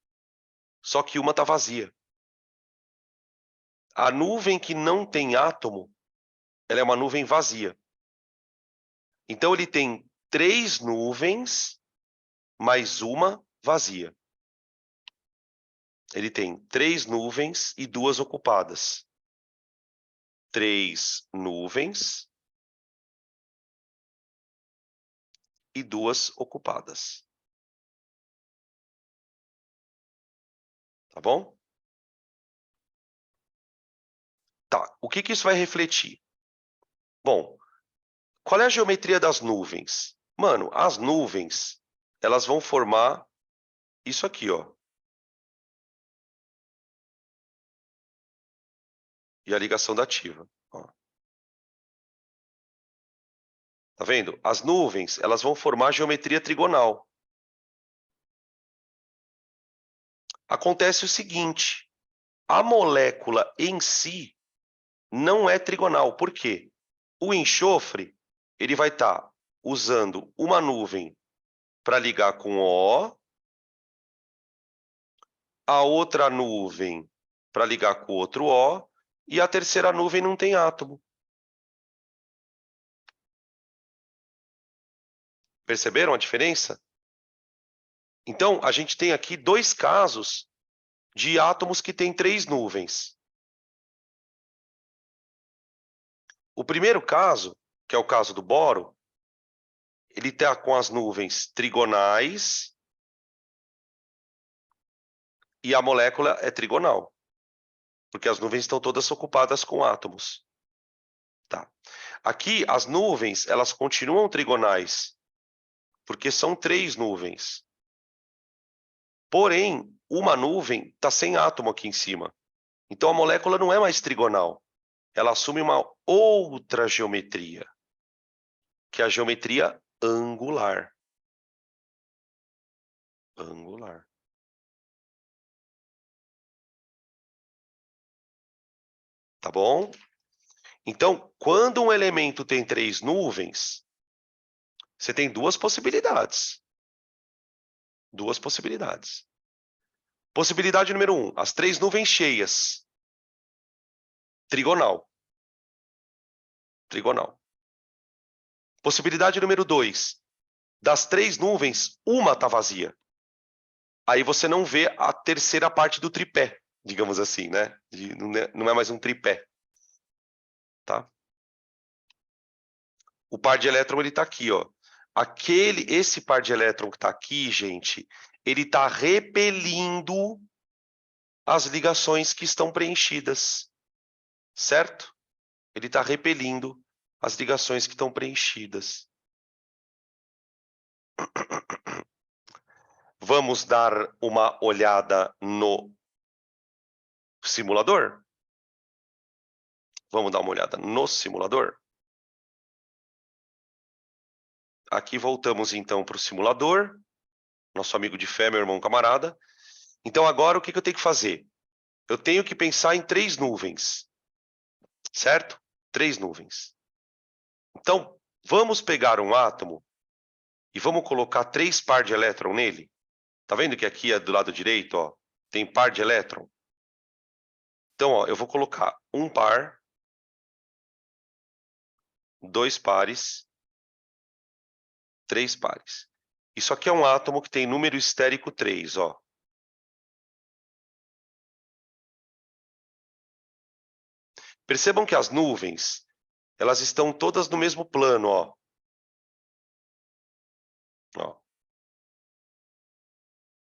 Só que uma está vazia. A nuvem que não tem átomo, ela é uma nuvem vazia. Então, ele tem 3 nuvens mais uma vazia. Ele tem 3 nuvens e 2 ocupadas. 3 nuvens e 2 ocupadas. Tá bom? Tá, o que isso vai refletir? Bom, qual é a geometria das nuvens? Mano, as nuvens, elas vão formar isso aqui, ó. E a ligação da ativa. Ó. Tá vendo? As nuvens, elas vão formar geometria trigonal. Acontece o seguinte, a molécula em si não é trigonal. Por quê? O enxofre, ele vai estar usando uma nuvem para ligar com O, a outra nuvem para ligar com o outro O, e a terceira nuvem não tem átomo. Perceberam a diferença? Então, a gente tem aqui 2 casos de átomos que têm 3 nuvens. O primeiro caso, que é o caso do boro, ele está com as nuvens trigonais e a molécula é trigonal, porque as nuvens estão todas ocupadas com átomos. Tá. Aqui, as nuvens, elas continuam trigonais, porque são 3 nuvens. Porém, uma nuvem está sem átomo aqui em cima. Então, a molécula não é mais trigonal. Ela assume uma outra geometria, que é a geometria angular. Angular. Tá bom? Então, quando um elemento tem 3 nuvens, você tem 2 possibilidades. 2 possibilidades. Possibilidade número 1, as 3 nuvens cheias. Trigonal. Trigonal. Possibilidade número 2, das 3 nuvens, uma está vazia. Aí você não vê a terceira parte do tripé, digamos assim, né? Não é mais um tripé. Tá? O par de elétron, ele está aqui, ó. Esse par de elétron que está aqui, gente, ele está repelindo as ligações que estão preenchidas, certo? Ele está repelindo as ligações que estão preenchidas. Vamos dar uma olhada no simulador? Vamos dar uma olhada no simulador? Aqui voltamos então para o simulador. Nosso amigo de fé, meu irmão camarada. Então agora o que eu tenho que fazer? Eu tenho que pensar em 3 nuvens, certo? 3 nuvens. Então, vamos pegar um átomo e vamos colocar 3 par de elétron nele. Tá vendo que aqui do lado direito, ó, tem par de elétron? Então, ó, eu vou colocar um par, 2 pares, 3 pares. Isso aqui é um átomo que tem número estérico 3, ó. Percebam que as nuvens, elas estão todas no mesmo plano, ó. Ó.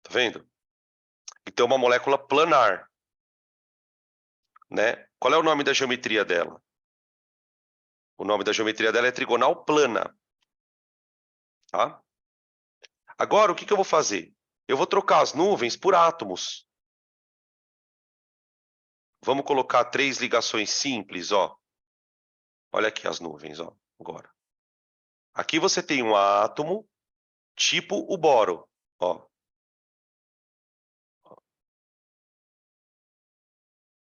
Tá vendo? Então, uma molécula planar, né? Qual é o nome da geometria dela? O nome da geometria dela é trigonal plana. Tá? Agora, o que eu vou fazer? Eu vou trocar as nuvens por átomos. Vamos colocar 3 ligações simples, ó. Olha aqui as nuvens, ó, agora. Aqui você tem um átomo tipo o boro, ó.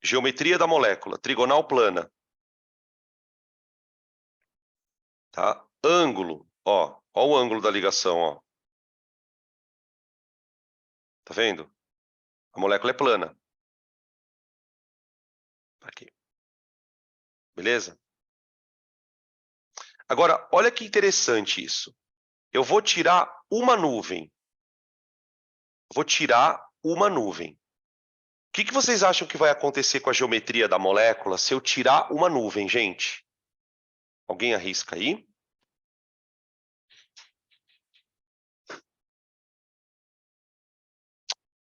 Geometria da molécula, trigonal plana. Tá? Ângulo, ó. Ó o ângulo da ligação, ó. Tá vendo? A molécula é plana. Aqui. Beleza? Agora, olha que interessante isso. Eu vou tirar uma nuvem. Vou tirar uma nuvem. O que vocês acham que vai acontecer com a geometria da molécula se eu tirar uma nuvem, gente? Alguém arrisca aí?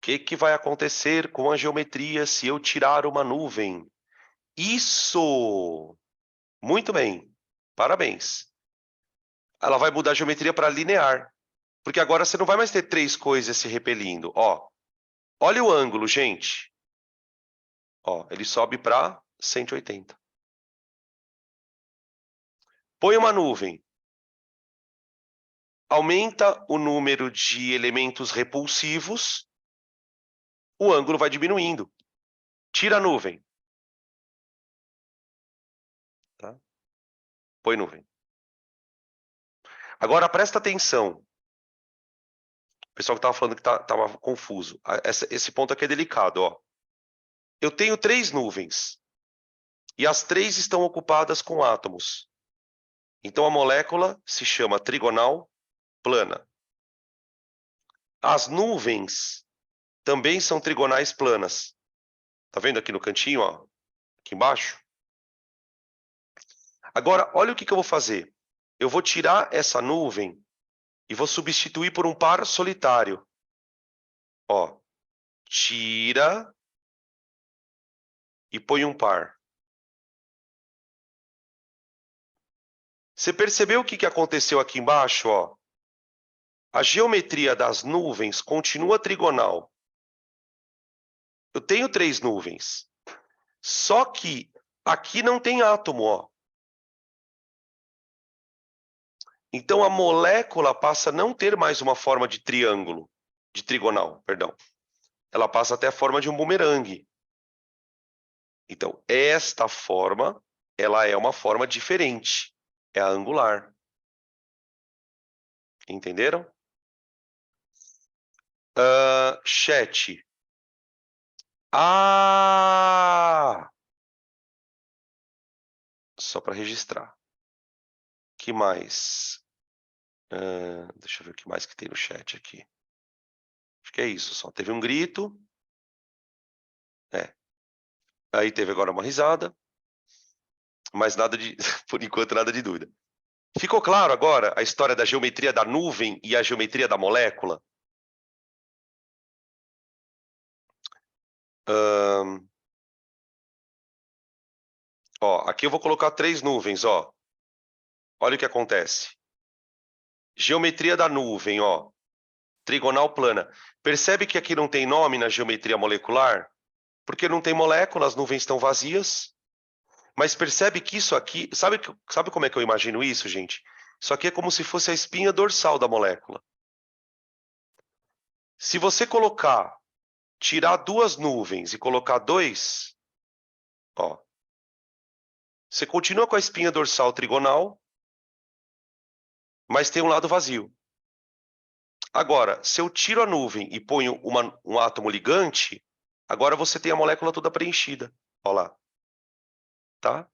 O que vai acontecer com a geometria se eu tirar uma nuvem? Isso! Muito bem. Parabéns. Ela vai mudar a geometria para linear. Porque agora você não vai mais ter três coisas se repelindo. Ó, olha o ângulo, gente. Ó, ele sobe para 180. Põe uma nuvem. Aumenta o número de elementos repulsivos, o ângulo vai diminuindo. Tira a nuvem. Tá? Põe nuvem. Agora presta atenção. O pessoal que estava falando que estava confuso. Esse ponto aqui é delicado. Ó. Eu tenho três nuvens. E as três estão ocupadas com átomos. Então a molécula se chama trigonal plana. As nuvens também são trigonais planas. Tá vendo aqui no cantinho, ó? Aqui embaixo? Agora, olha o que eu vou fazer. Eu vou tirar essa nuvem e vou substituir por um par solitário. Ó, tira e põe um par. Você percebeu o que aconteceu aqui embaixo? Ó? A geometria das nuvens continua trigonal. Eu tenho três nuvens. Só que aqui não tem átomo. Ó. Então a molécula passa a não ter mais uma forma de triângulo, de trigonal, perdão. Ela passa até a forma de um bumerangue. Então, esta forma, ela é uma forma diferente. É a angular. Entenderam? Chat. Só para registrar. Que mais? Deixa eu ver o que mais que tem no chat aqui. Acho que é isso só. Teve um grito. Aí teve agora uma risada. Mas nada de... Por enquanto, nada de dúvida. Ficou claro agora a história da geometria da nuvem e a geometria da molécula? Ó, aqui eu vou colocar três nuvens, ó. Olha o que acontece. Geometria da nuvem, ó. Trigonal plana. Percebe que aqui não tem nome na geometria molecular? Porque não tem molécula, as nuvens estão vazias. Mas percebe que isso aqui... Sabe como é que eu imagino isso, gente? Isso aqui é como se fosse a espinha dorsal da molécula. Se você tirar duas nuvens e colocar dois, ó, você continua com a espinha dorsal trigonal, mas tem um lado vazio. Agora, se eu tiro a nuvem e ponho um átomo ligante, agora você tem a molécula toda preenchida. Olha lá. Tá?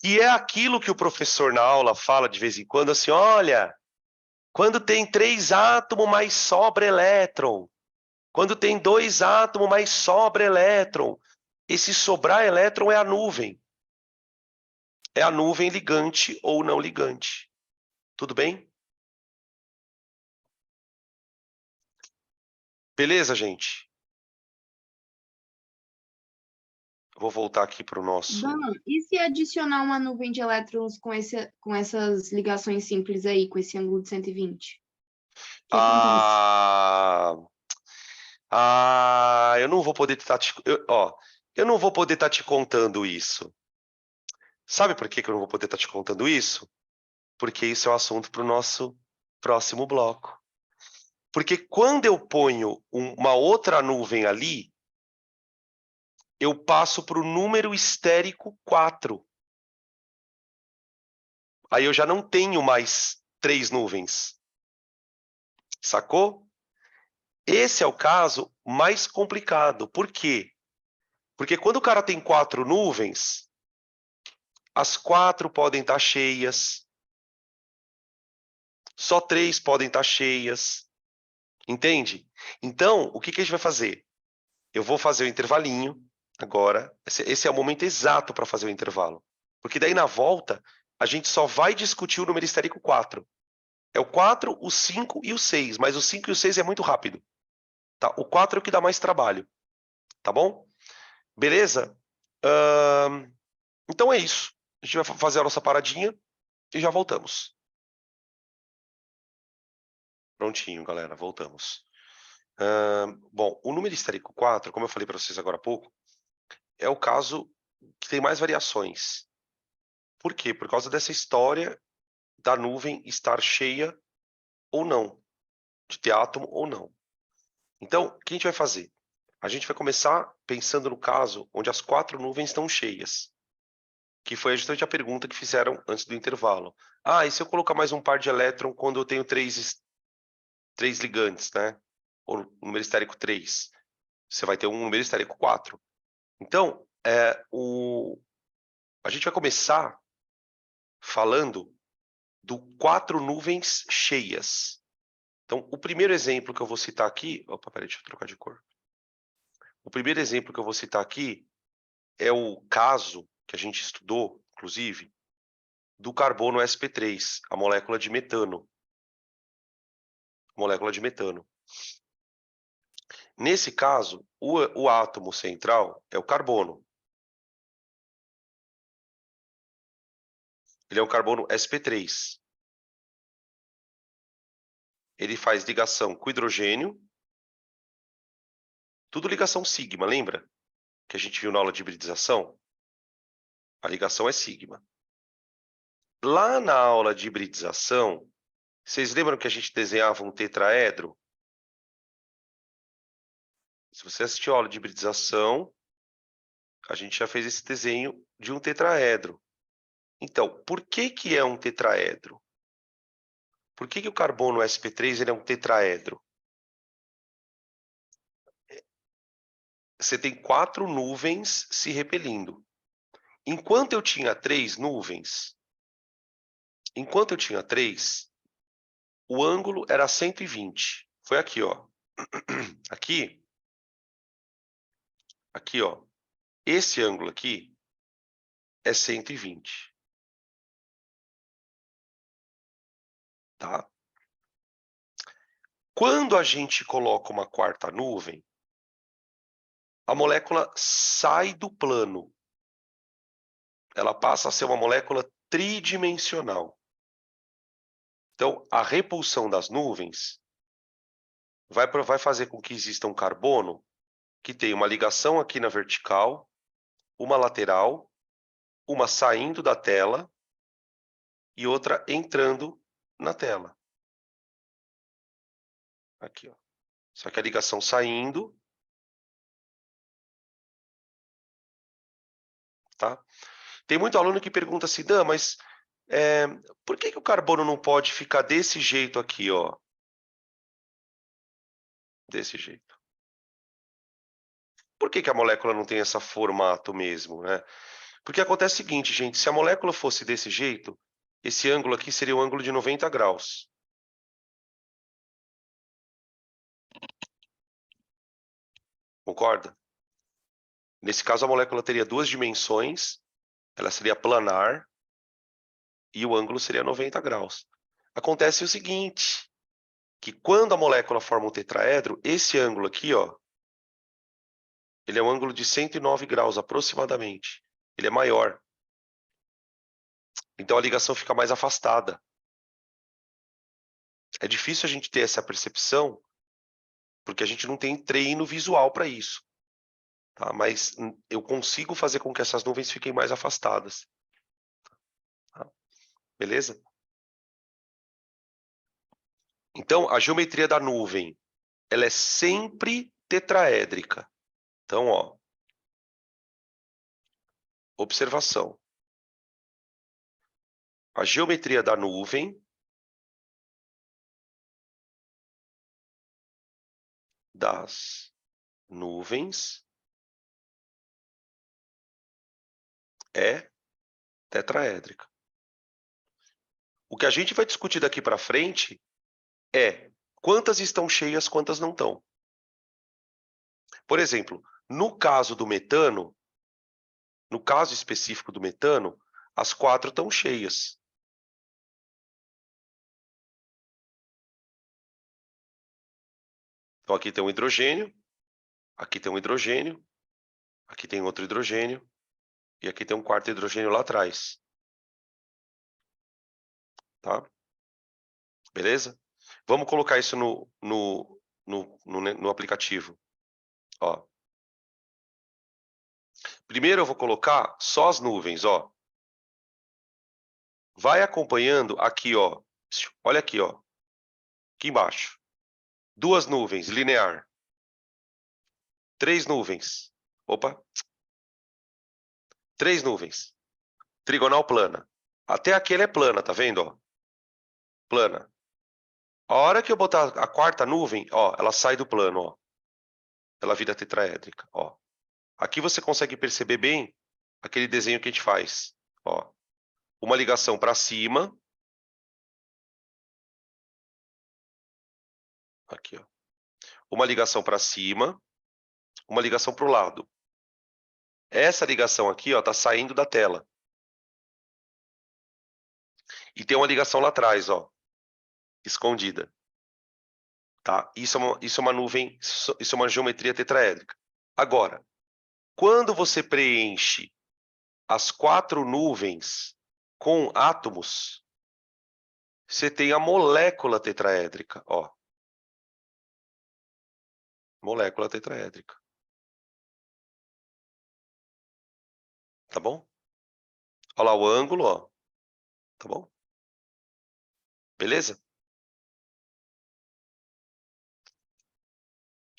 E é aquilo que o professor na aula fala de vez em quando, assim, olha, quando tem três átomos, mais sobra elétron. Quando tem dois átomos, mais sobra elétron. Esse sobrar elétron é a nuvem. É a nuvem ligante ou não ligante. Tudo bem? Beleza, gente? Vou voltar aqui para o nosso... Dan, e se adicionar uma nuvem de elétrons com essas ligações simples aí, com esse ângulo de 120? O que acontece? Eu não vou poder estar eu não vou poder estar te contando isso. Sabe por que eu não vou poder estar te contando isso? Porque isso é um assunto para o nosso próximo bloco. Porque quando eu ponho uma outra nuvem ali, eu passo para o número estérico 4. Aí eu já não tenho mais três nuvens. Sacou? Esse é o caso mais complicado. Por quê? Porque quando o cara tem quatro nuvens, As 4 podem estar cheias. Só 3 podem estar cheias. Entende? Então, o que a gente vai fazer? Eu vou fazer o intervalinho agora. Esse é o momento exato para fazer o intervalo. Porque daí, na volta, a gente só vai discutir o número histérico 4. É o 4, o 5 e o 6. Mas o 5 e o 6 é muito rápido. Tá? O 4 é o que dá mais trabalho. Tá bom? Beleza? Então é isso. A gente vai fazer a nossa paradinha e já voltamos. Prontinho, galera. Voltamos. Bom, o número histérico 4, como eu falei para vocês agora há pouco, é o caso que tem mais variações. Por quê? Por causa dessa história da nuvem estar cheia ou não, de ter átomo ou não. Então, o que a gente vai fazer? A gente vai começar pensando no caso onde as 4 nuvens estão cheias, que foi justamente a pergunta que fizeram antes do intervalo. Ah, e se eu colocar mais um par de elétron quando eu tenho 3 ligantes, né? Ou número histérico 3? Você vai ter um número histérico 4. Então, a gente vai começar falando do 4 nuvens cheias. Então, o primeiro exemplo que eu vou citar aqui... Opa, peraí, deixa eu trocar de cor. O primeiro exemplo que eu vou citar aqui é o caso que a gente estudou, inclusive, do carbono sp3, a molécula de metano. Molécula de metano. Nesse caso, o átomo central é o carbono. Ele é um carbono sp3. Ele faz ligação com hidrogênio. Tudo ligação sigma, lembra? Que a gente viu na aula de hibridização? A ligação é sigma. Lá na aula de hibridização, vocês lembram que a gente desenhava um tetraedro? Se você assistiu a aula de hibridização, a gente já fez esse desenho de um tetraedro. Então, por que é um tetraedro? Por que o carbono sp3 ele é um tetraedro? Você tem 4 nuvens se repelindo. Enquanto eu tinha 3 nuvens, o ângulo era 120. Foi aqui, ó. Aqui, ó. Esse ângulo aqui é 120. Tá? Quando a gente coloca uma 4ª nuvem, a molécula sai do plano. Ela passa a ser uma molécula tridimensional. Então, a repulsão das nuvens vai fazer com que exista um carbono que tem uma ligação aqui na vertical, uma lateral, uma saindo da tela e outra entrando na tela. Aqui, ó. Só que a ligação saindo, tá? Tem muito aluno que pergunta assim, Dan, mas por que o carbono não pode ficar desse jeito aqui, ó? Desse jeito. Por que a molécula não tem esse formato mesmo, né? Porque acontece o seguinte, gente, se a molécula fosse desse jeito, esse ângulo aqui seria um ângulo de 90 graus. Concorda? Nesse caso, a molécula teria 2 dimensões, ela seria planar, e o ângulo seria 90 graus. Acontece o seguinte, que quando a molécula forma um tetraedro, esse ângulo aqui, ó, ele é um ângulo de 109 graus aproximadamente. Ele é maior. Então a ligação fica mais afastada. É difícil a gente ter essa percepção, porque a gente não tem treino visual para isso. Tá? Mas eu consigo fazer com que essas nuvens fiquem mais afastadas. Tá? Beleza? Então, a geometria da nuvem, ela é sempre tetraédrica. Então, ó, observação. A geometria da nuvem das nuvens é tetraédrica. O que a gente vai discutir daqui para frente é quantas estão cheias, quantas não estão. Por exemplo, no caso do metano, no caso específico do metano, as 4 estão cheias. Então aqui tem um hidrogênio, aqui tem um hidrogênio, aqui tem outro hidrogênio, e aqui tem um quarto hidrogênio lá atrás. Tá? Beleza? Vamos colocar isso no aplicativo. Ó. Primeiro eu vou colocar só as nuvens, ó. Vai acompanhando aqui, ó. Olha aqui, ó. Aqui embaixo. 2 nuvens, linear. 3 nuvens. Opa. 3 nuvens. Trigonal plana. Até aqui ela é plana, tá vendo, ó? Plana. A hora que eu botar a 4ª nuvem, ó, ela sai do plano, ó. Ela vira tetraédrica, ó. Aqui você consegue perceber bem aquele desenho que a gente faz, ó. Uma ligação para cima. Aqui, ó. Uma ligação para cima, uma ligação para o lado. Essa ligação aqui, ó, tá saindo da tela. E tem uma ligação lá atrás, ó, escondida. Tá? Isso é uma nuvem, isso é uma geometria tetraédrica. Agora, quando você preenche as 4 nuvens com átomos, você tem a molécula tetraédrica, ó. Molécula tetraédrica. Tá bom? Olha lá o ângulo, ó. Tá bom? Beleza?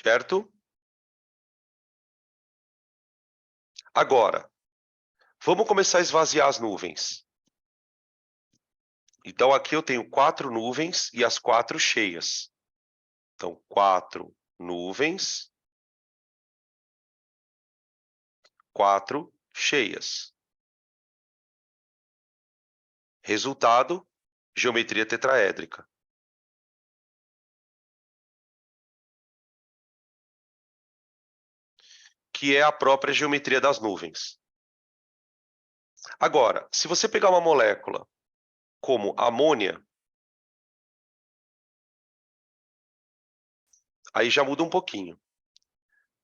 Certo? Agora, vamos começar a esvaziar as nuvens. Então, aqui eu tenho 4 nuvens e as 4 cheias. Então, 4 nuvens, 4 cheias. Resultado, geometria tetraédrica. Que é a própria geometria das nuvens. Agora, se você pegar uma molécula como amônia, aí já muda um pouquinho.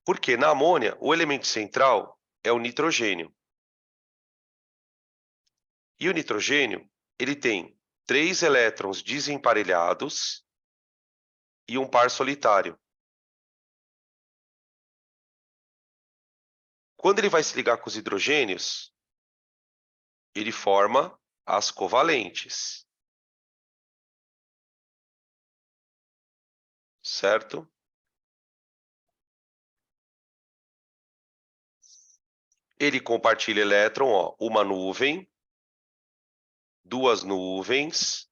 Porque na amônia, o elemento central é o nitrogênio. E o nitrogênio, ele tem 3 elétrons desemparelhados e um par solitário. Quando ele vai se ligar com os hidrogênios, ele forma as covalentes. Certo? Ele compartilha elétron, ó, uma nuvem, 2 nuvens,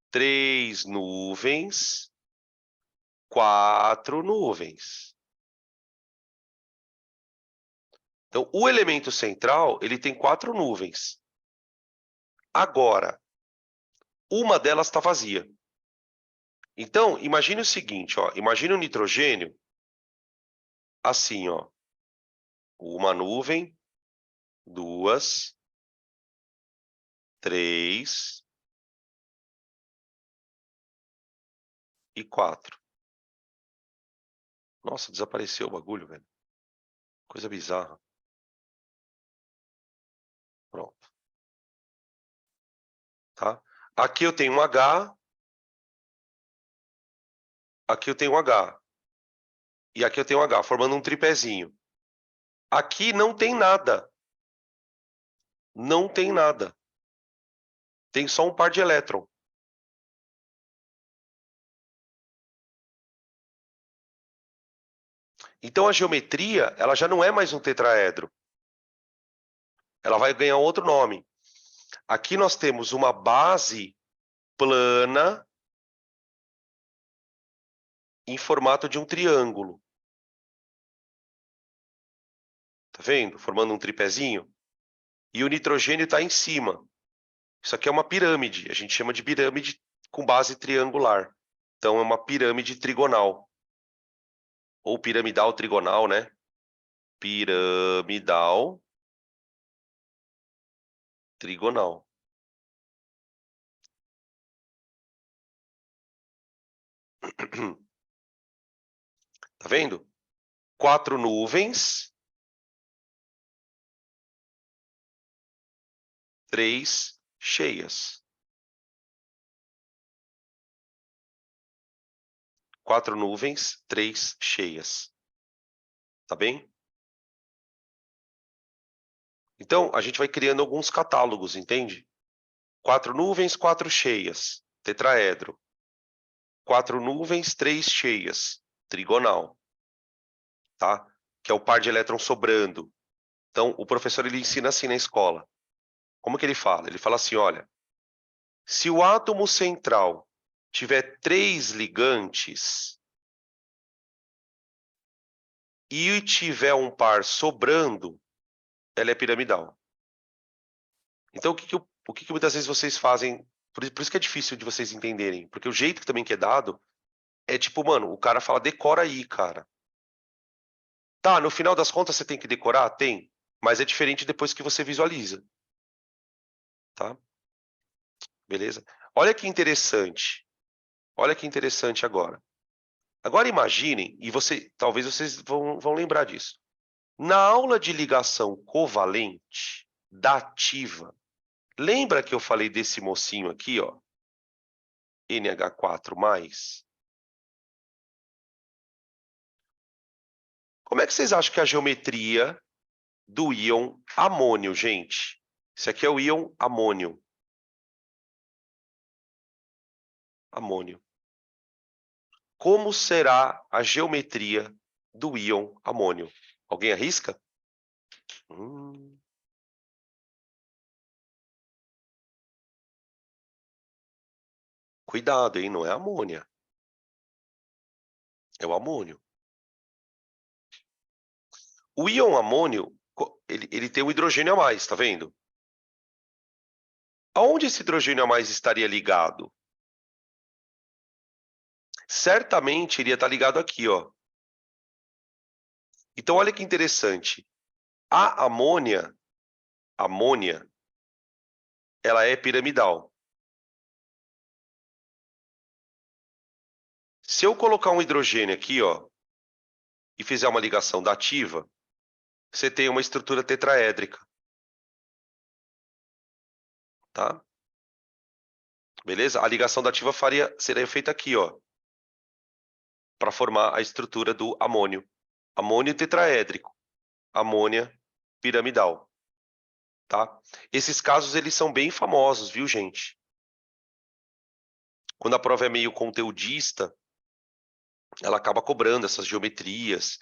3 nuvens, 4 nuvens. Então, o elemento central, ele tem 4 nuvens. Agora, uma delas está vazia. Então, imagine o seguinte, ó, imagine o nitrogênio assim, ó. Uma nuvem, 2, 3 e 4. Nossa, desapareceu o bagulho, velho. Coisa bizarra. Pronto. Tá? Aqui eu tenho um H. Aqui eu tenho um H. E aqui eu tenho um H, formando um tripézinho. Aqui não tem nada. Não tem nada. Tem só um par de elétron. Então a geometria, ela já não é mais um tetraedro. Ela vai ganhar outro nome. Aqui nós temos uma base plana em formato de um triângulo. Tá vendo? Formando um tripézinho. e o nitrogênio está em cima. Isso aqui é uma pirâmide, a gente chama de pirâmide com base triangular. Então, é uma pirâmide trigonal. Ou piramidal trigonal, né? Piramidal trigonal. Tá vendo? 4 nuvens, 3 cheias. 4 nuvens, 3 cheias. Tá bem? Então, a gente vai criando alguns catálogos, entende? 4 nuvens, 4 cheias, tetraedro. 4 nuvens, 3 cheias, trigonal. Tá? Que é o par de elétrons sobrando. Então, o professor ele ensina assim na escola. Como que ele fala? Ele fala assim, olha, se o átomo central tiver 3 ligantes e tiver um par sobrando, ela é piramidal. Então, o que muitas vezes vocês fazem? Por isso que é difícil de vocês entenderem. Porque o jeito que também que é dado é tipo, mano, o cara fala, decora aí, cara. Tá, no final das contas você tem que decorar? Tem. Mas é diferente depois que você visualiza. Tá? Beleza? Olha que interessante. Olha que interessante agora. Agora imaginem, e talvez vocês vão lembrar disso. Na aula de ligação covalente dativa, lembra que eu falei desse mocinho aqui, ó? NH4+. Como é que vocês acham que é a geometria do íon amônio, gente? Esse aqui é o íon amônio. Amônio. Como será a geometria do íon amônio? Alguém arrisca? Cuidado, hein? Não é amônia. É o amônio. O íon amônio, ele tem um hidrogênio a mais, tá vendo? Aonde esse hidrogênio a mais estaria ligado? Certamente iria estar ligado aqui, ó. Então, olha que interessante. A amônia, ela é piramidal. Se eu colocar um hidrogênio aqui, ó, e fizer uma ligação dativa, você tem uma estrutura tetraédrica. Tá? Beleza? A ligação dativa seria feita aqui, ó, para formar a estrutura do amônio. Amônio tetraédrico, amônia piramidal, tá? Esses casos eles são bem famosos, viu, gente? Quando a prova é meio conteudista, ela acaba cobrando essas geometrias,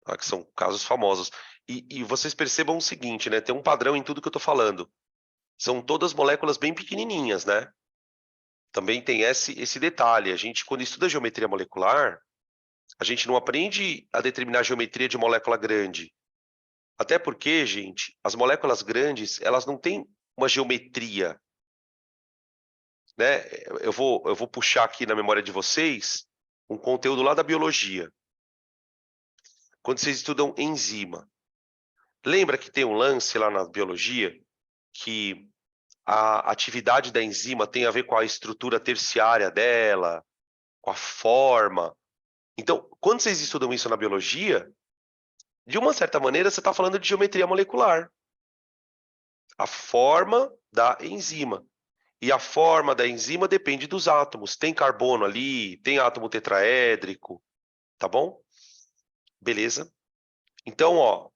tá? Que são casos famosos. E vocês percebam o seguinte, né? Tem um padrão em tudo que eu tô falando. São todas moléculas bem pequenininhas, né? Também tem esse detalhe. A gente, quando estuda geometria molecular, a gente não aprende a determinar a geometria de molécula grande. Até porque, gente, as moléculas grandes, elas não têm uma geometria, né? Eu vou puxar aqui na memória de vocês um conteúdo lá da biologia. Quando vocês estudam enzima, lembra que tem um lance lá na biologia que a atividade da enzima tem a ver com a estrutura terciária dela, com a forma. Então, quando vocês estudam isso na biologia, de uma certa maneira, você está falando de geometria molecular. A forma da enzima. E a forma da enzima depende dos átomos. Tem carbono ali, tem átomo tetraédrico, tá bom? Beleza? Então, ó,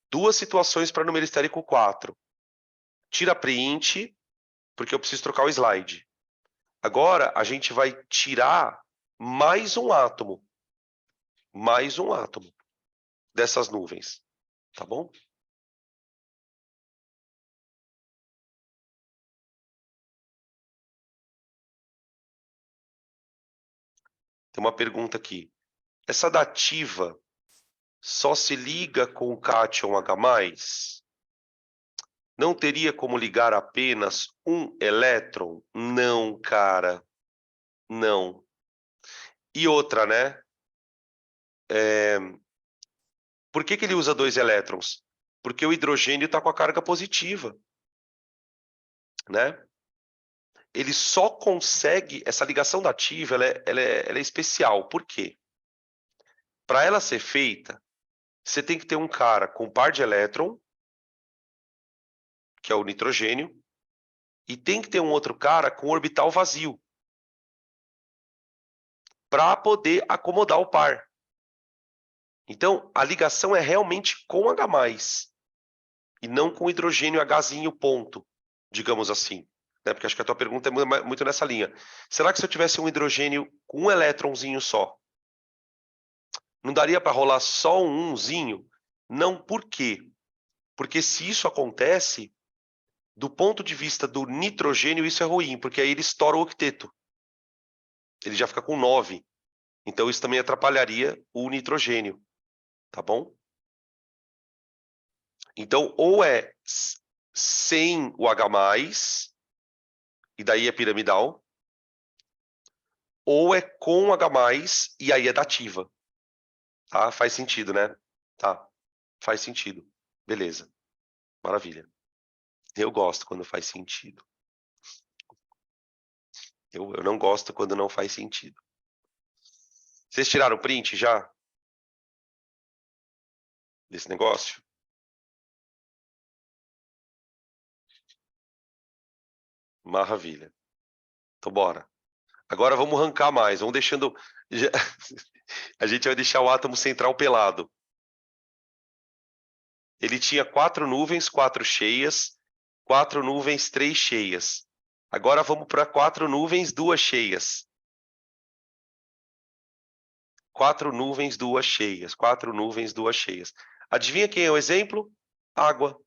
duas situações para número estérico 4. Tira print, porque eu preciso trocar o slide. Agora, a gente vai tirar mais um átomo. Mais um átomo dessas nuvens, tá bom? Tem uma pergunta aqui. Essa dativa só se liga com o cátion H+? Não teria como ligar apenas um elétron? Não, cara. Não. E outra, né? Por que ele usa 2 elétrons? Porque o hidrogênio está com a carga positiva, né? Ele só consegue... Essa ligação dativa, ela é especial. Por quê? Para ela ser feita, você tem que ter um cara com par de elétron, que é o nitrogênio, e tem que ter um outro cara com orbital vazio, para poder acomodar o par. Então, a ligação é realmente com H+, e não com hidrogênio Hzinho ponto, digamos assim. Né? Porque acho que a tua pergunta é muito nessa linha. Será que se eu tivesse um hidrogênio com um elétronzinho só, não daria para rolar só um umzinho? Não, por quê? Porque se isso acontece, do ponto de vista do nitrogênio, isso é ruim, porque aí ele estoura o octeto. Ele já fica com 9. Então, isso também atrapalharia o nitrogênio. Tá bom? Então, ou é sem o H+, e daí é piramidal, ou é com H+, e aí é dativa. Tá? Faz sentido, né? Tá. Faz sentido. Beleza. Maravilha. Eu gosto quando faz sentido. Eu não gosto quando não faz sentido. Vocês tiraram o print já? Desse negócio? Maravilha. Então, bora. Agora vamos arrancar mais. Vamos deixando... A gente vai deixar o átomo central pelado. Ele tinha 4 nuvens, 4 cheias, 4 nuvens, 3 cheias. Agora vamos para 4 nuvens, 2 cheias. 4 nuvens, 2 cheias. 4 nuvens, 2 cheias. Adivinha quem é o exemplo? Água.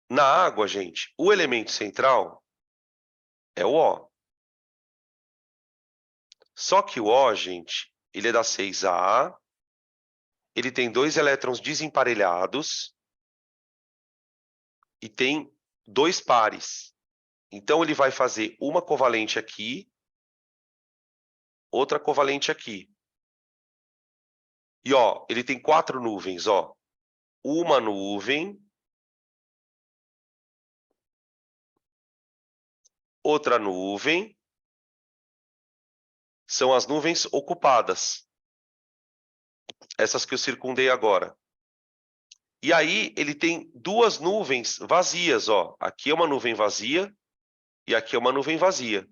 Na água, gente, o elemento central é o O. Só que o O, gente, ele é da 6A, ele tem 2 elétrons desemparelhados e tem 2 pares. Então, ele vai fazer uma covalente aqui, outra covalente aqui. E, ó, ele tem 4 nuvens, ó. Uma nuvem, outra nuvem, são as nuvens ocupadas. Essas que eu circundei agora. E aí, ele tem 2 nuvens vazias, ó. Aqui é uma nuvem vazia e aqui é uma nuvem vazia.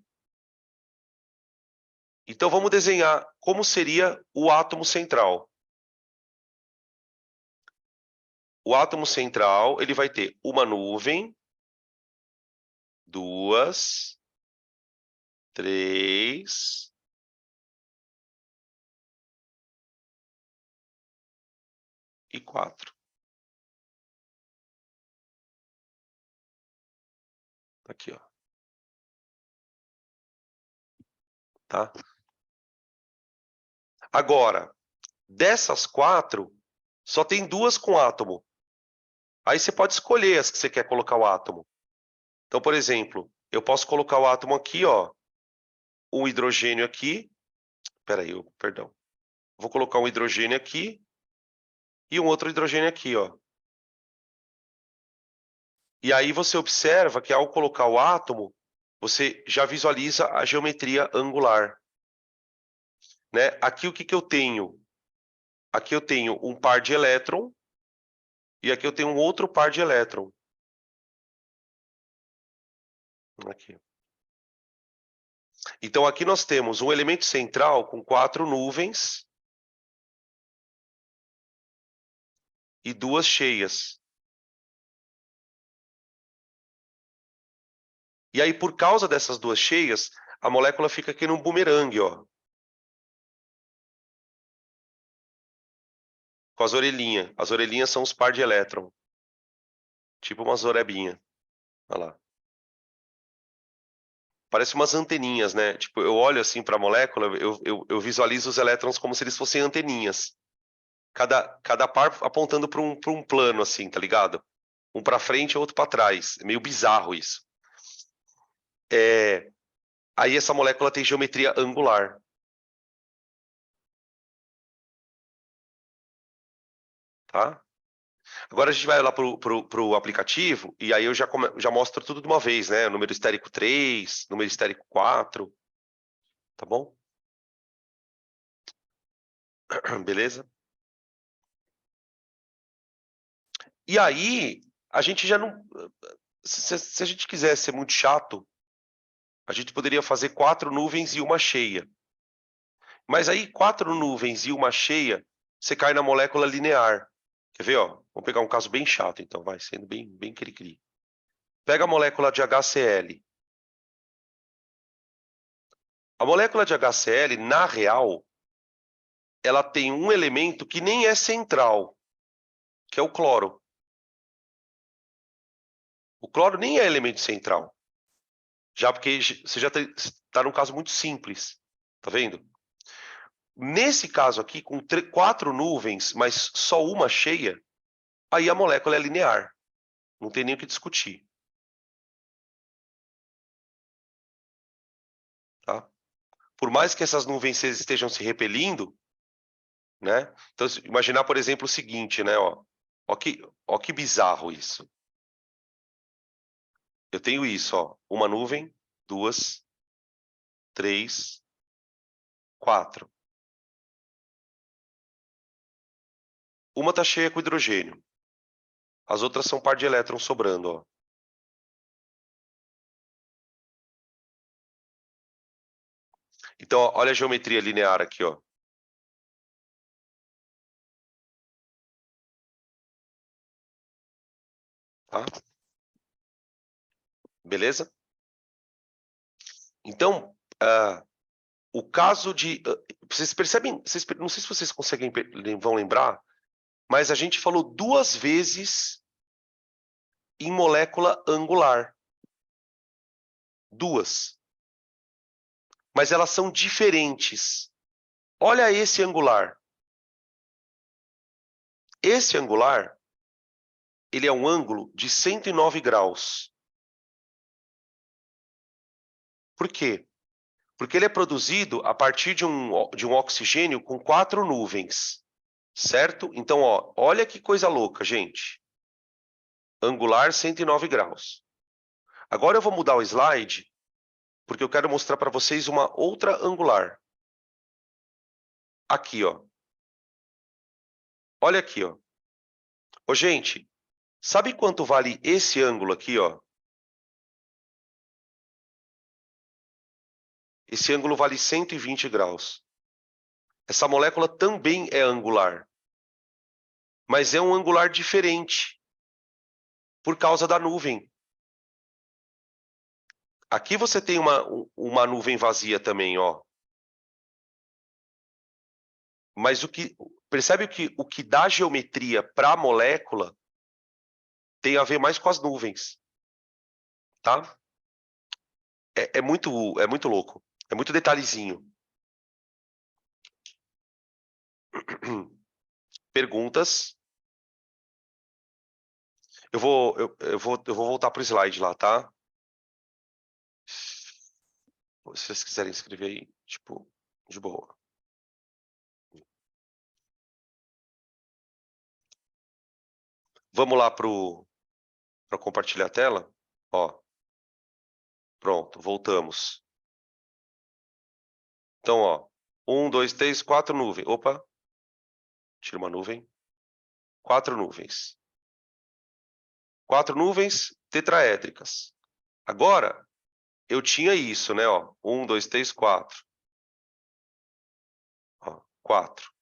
Então, vamos desenhar como seria o átomo central. O átomo central, ele vai ter uma nuvem, 2, 3, e 4. Aqui, ó. Tá? Agora, dessas 4, só tem 2 com átomo. Aí você pode escolher as que você quer colocar o átomo. Então, por exemplo, eu posso colocar o átomo aqui, ó. Um hidrogênio aqui. Peraí, perdão. Vou colocar um hidrogênio aqui e um outro hidrogênio aqui, ó. E aí você observa que ao colocar o átomo, você já visualiza a geometria angular. Né? Aqui o que eu tenho? Aqui eu tenho um par de elétron e aqui eu tenho um outro par de elétron. Aqui. Então aqui nós temos um elemento central com 4 nuvens e 2 cheias. E aí, por causa dessas 2 cheias, a molécula fica aqui num bumerangue, ó. Com as orelhinhas. As orelhinhas são os par de elétron. Tipo uma zorebinha. Olha lá. Parece umas anteninhas, né? Tipo, eu olho assim para a molécula, eu visualizo os elétrons como se eles fossem anteninhas. cada par apontando para um plano, assim, tá ligado? Um para frente e outro para trás. É meio bizarro isso. Aí essa molécula tem geometria angular. Tá? Agora a gente vai lá pro aplicativo e aí eu já mostro tudo de uma vez, né? Número estérico 3, número estérico 4, tá bom? Beleza? E aí, a gente já não... Se a gente quiser ser muito chato, a gente poderia fazer 4 nuvens e uma cheia. Mas aí, 4 nuvens e uma cheia, você cai na molécula linear. Quer ver, ó? Vamos pegar um caso bem chato, então, vai, sendo bem cri-cri. Pega a molécula de HCl. A molécula de HCl, na real, ela tem um elemento que nem é central, que é o cloro. O cloro nem é elemento central. Já porque você já está num caso muito simples. Tá vendo? Nesse caso aqui, com 4 nuvens, mas só uma cheia, aí a molécula é linear. Não tem nem o que discutir. Tá? Por mais que essas nuvens estejam se repelindo, né? Então, imaginar, por exemplo, o seguinte, né? Ó que bizarro isso. Eu tenho isso, ó. Uma nuvem, 2, 3, 4. Uma está cheia com hidrogênio. As outras são par de elétrons sobrando, ó. Então, ó, olha a geometria linear aqui, ó. Tá? Beleza? Então, o caso de... vocês percebem... não sei se vocês vão lembrar, mas a gente falou 2 vezes em molécula angular. 2. Mas elas são diferentes. Olha esse angular. Esse angular, ele é um ângulo de 109 graus. Por quê? Porque ele é produzido a partir de um oxigênio com 4 nuvens. Certo? Então, ó, olha que coisa louca, gente. Angular 109 graus. Agora eu vou mudar o slide, porque eu quero mostrar para vocês uma outra angular. Aqui, ó. Olha aqui, ó. Ô, gente, sabe quanto vale esse ângulo aqui, ó? Esse ângulo vale 120 graus. Essa molécula também é angular. Mas é um angular diferente. Por causa da nuvem. Aqui você tem uma nuvem vazia também, ó. Mas percebe que o que dá geometria para a molécula tem a ver mais com as nuvens, tá? É muito louco, é muito detalhezinho. Perguntas? Eu vou voltar para o slide lá, tá? Se vocês quiserem escrever aí, tipo, de boa. Vamos lá para compartilhar a tela? Ó, pronto, voltamos. Então, ó, 1, 2, 3, 4 nuvens. Opa, tira uma nuvem. 4 nuvens. 4 nuvens tetraédricas. Agora, eu tinha isso, né? Ó, 1, 2, 3, 4. Ó, 4.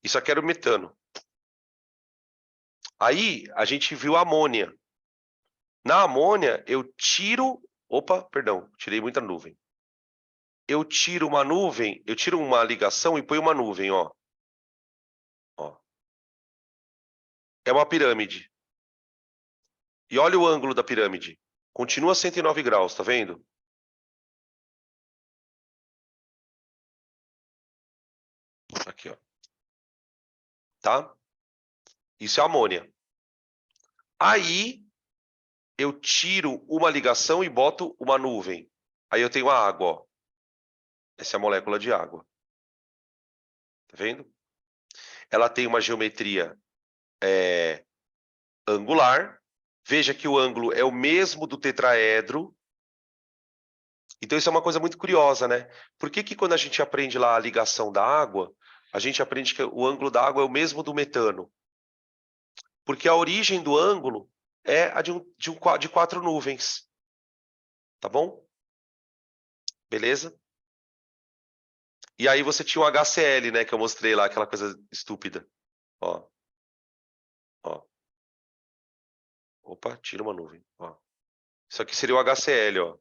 Isso aqui era o metano. Aí, a gente viu a amônia. Na amônia, eu tiro... Opa, perdão, tirei muita nuvem. Eu tiro uma nuvem, eu tiro uma ligação e ponho uma nuvem, ó. Ó. É uma pirâmide. E olha o ângulo da pirâmide. Continua 109 graus, tá vendo? Aqui, ó. tá? Isso é amônia. Aí, eu tiro uma ligação e boto uma nuvem. Aí eu tenho a água, ó. Essa é a molécula de água. Tá vendo? Ela tem uma geometria angular. Veja que o ângulo é o mesmo do tetraedro. Então isso é uma coisa muito curiosa, né? Por que que quando a gente aprende lá a ligação da água, a gente aprende que o ângulo da água é o mesmo do metano? Porque a origem do ângulo é a de 4 nuvens. Tá bom? Beleza? E aí você tinha o HCl, né? Que eu mostrei lá, aquela coisa estúpida. Ó. Ó. Opa, tira uma nuvem. Ó. Isso aqui seria o HCl, ó.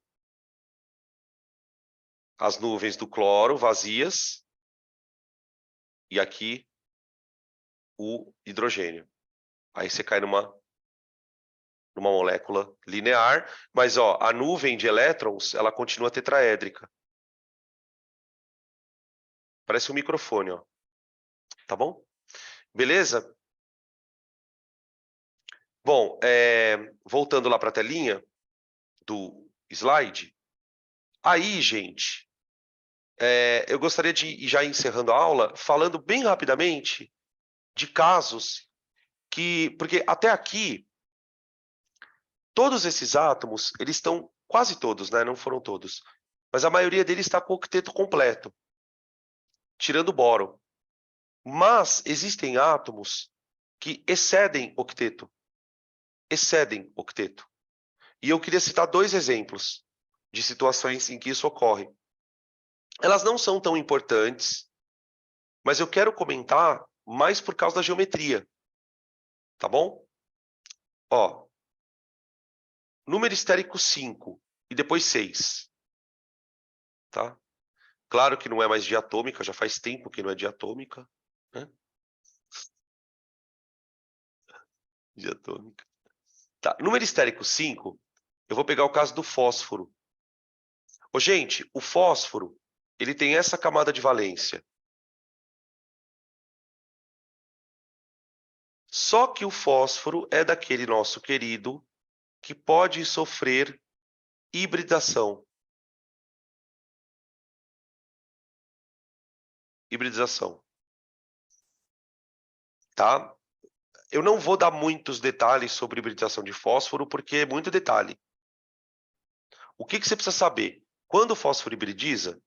As nuvens do cloro vazias. E aqui o hidrogênio. Aí você cai numa molécula linear, mas ó, a nuvem de elétrons, ela continua tetraédrica. Parece um microfone, ó. Tá bom? Beleza? Bom, voltando lá para a telinha do slide. Aí, gente, eu gostaria de ir já encerrando a aula, falando bem rapidamente de casos que... Porque até aqui, todos esses átomos, eles estão... Quase todos, né? Não foram todos. Mas a maioria deles está com o octeto completo, tirando o bóron. Mas existem átomos que excedem octeto. Excedem octeto. E eu queria citar 2 exemplos de situações em que isso ocorre. Elas não são tão importantes, mas eu quero comentar mais por causa da geometria. Tá bom? Ó, número estérico 5 e depois 6. Tá? Claro que não é mais diatômica, já faz tempo que não é diatômica. Né? Diatômica. Tá, número estérico 5, eu vou pegar o caso do fósforo. Ô, gente, o fósforo, ele tem essa camada de valência. Só que o fósforo é daquele nosso querido que pode sofrer hibridação. Hibridização. Tá? Eu não vou dar muitos detalhes sobre hibridização de fósforo, porque é muito detalhe. O que você precisa saber? Quando o fósforo hibridiza,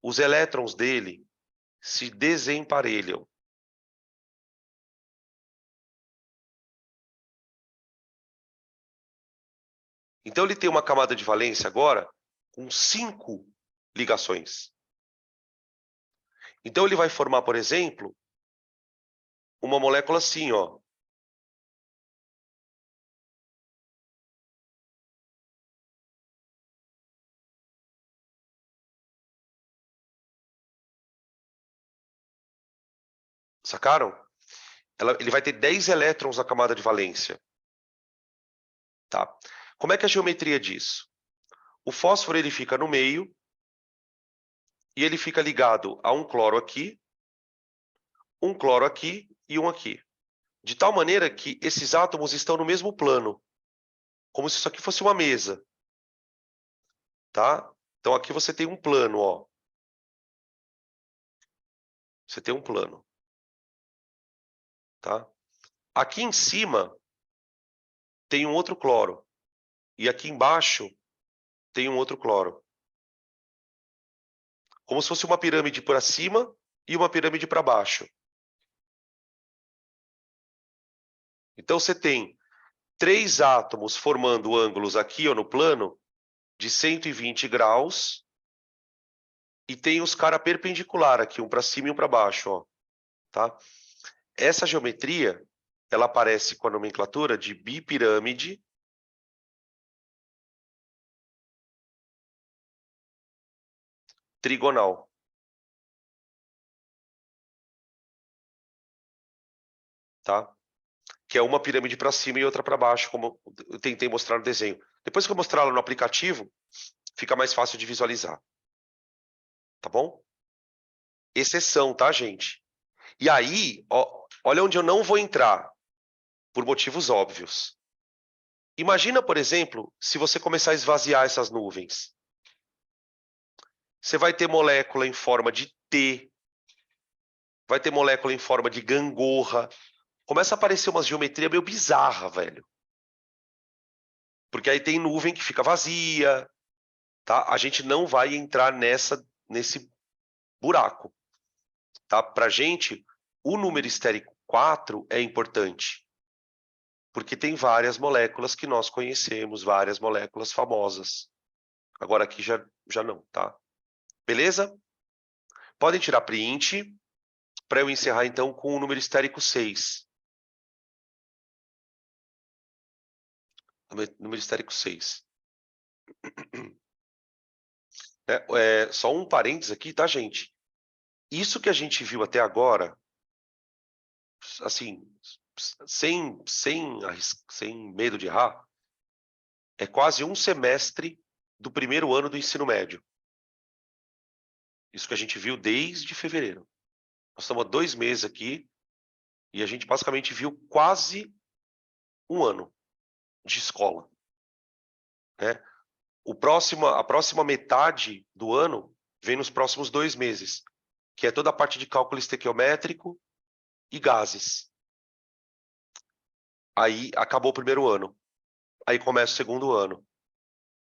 os elétrons dele se desemparelham. Então ele tem uma camada de valência agora com 5 ligações. Então ele vai formar, por exemplo, uma molécula assim, ó. Sacaram? Ele vai ter 10 elétrons na camada de valência. Tá? Como é que é a geometria disso? O fósforo ele fica no meio e ele fica ligado a um cloro aqui e um aqui. De tal maneira que esses átomos estão no mesmo plano, como se isso aqui fosse uma mesa. Tá? Então aqui você tem um plano, ó. Você tem um plano. Tá? Aqui em cima tem um outro cloro. E aqui embaixo tem um outro cloro. Como se fosse uma pirâmide para cima e uma pirâmide para baixo. Então você tem 3 átomos formando ângulos aqui ó, no plano de 120 graus. E tem os caras perpendicular aqui, um para cima e um para baixo. Ó, tá? Essa geometria ela aparece com a nomenclatura de bipirâmide trigonal. Tá? Que é uma pirâmide para cima e outra para baixo, como eu tentei mostrar no desenho. Depois que eu mostrar ela no aplicativo, fica mais fácil de visualizar. Tá bom? Exceção, tá, gente? E aí, ó, olha onde eu não vou entrar, por motivos óbvios. Imagina, por exemplo, se você começar a esvaziar essas nuvens. Você vai ter molécula em forma de T, vai ter molécula em forma de gangorra. Começa a aparecer uma geometria meio bizarra, velho. Porque aí tem nuvem que fica vazia, tá? A gente não vai entrar nesse buraco, tá? Pra gente, o número estérico 4 é importante, porque tem várias moléculas que nós conhecemos, várias moléculas famosas. Agora aqui já não, tá? Beleza? Podem tirar print para eu encerrar então com o número estérico 6. Número estérico 6. Só um parênteses aqui, tá, gente? Isso que a gente viu até agora, assim, sem medo de errar, é quase um semestre do primeiro ano do ensino médio. Isso que a gente viu desde fevereiro. Nós estamos há 2 meses aqui e a gente basicamente viu quase um ano de escola, né? A próxima metade do ano vem nos próximos 2 meses, que é toda a parte de cálculo estequiométrico e gases. Aí acabou o primeiro ano. Aí começa o segundo ano,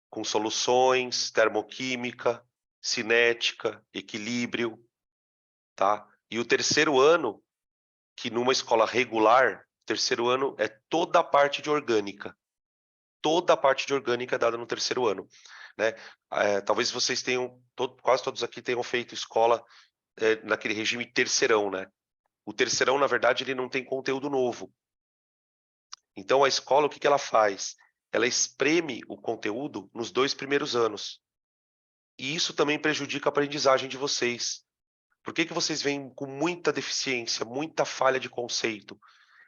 com soluções, termoquímica, cinética, equilíbrio, tá? E o terceiro ano, que numa escola regular, o terceiro ano é toda a parte de orgânica. Toda a parte de orgânica é dada no terceiro ano, né? Talvez vocês tenham, quase todos aqui tenham feito escola naquele regime terceirão, né? O terceirão, na verdade, ele não tem conteúdo novo. Então, a escola, o que ela faz? Ela espreme o conteúdo nos 2 primeiros anos. E isso também prejudica a aprendizagem de vocês. Por que vocês vêm com muita deficiência, muita falha de conceito?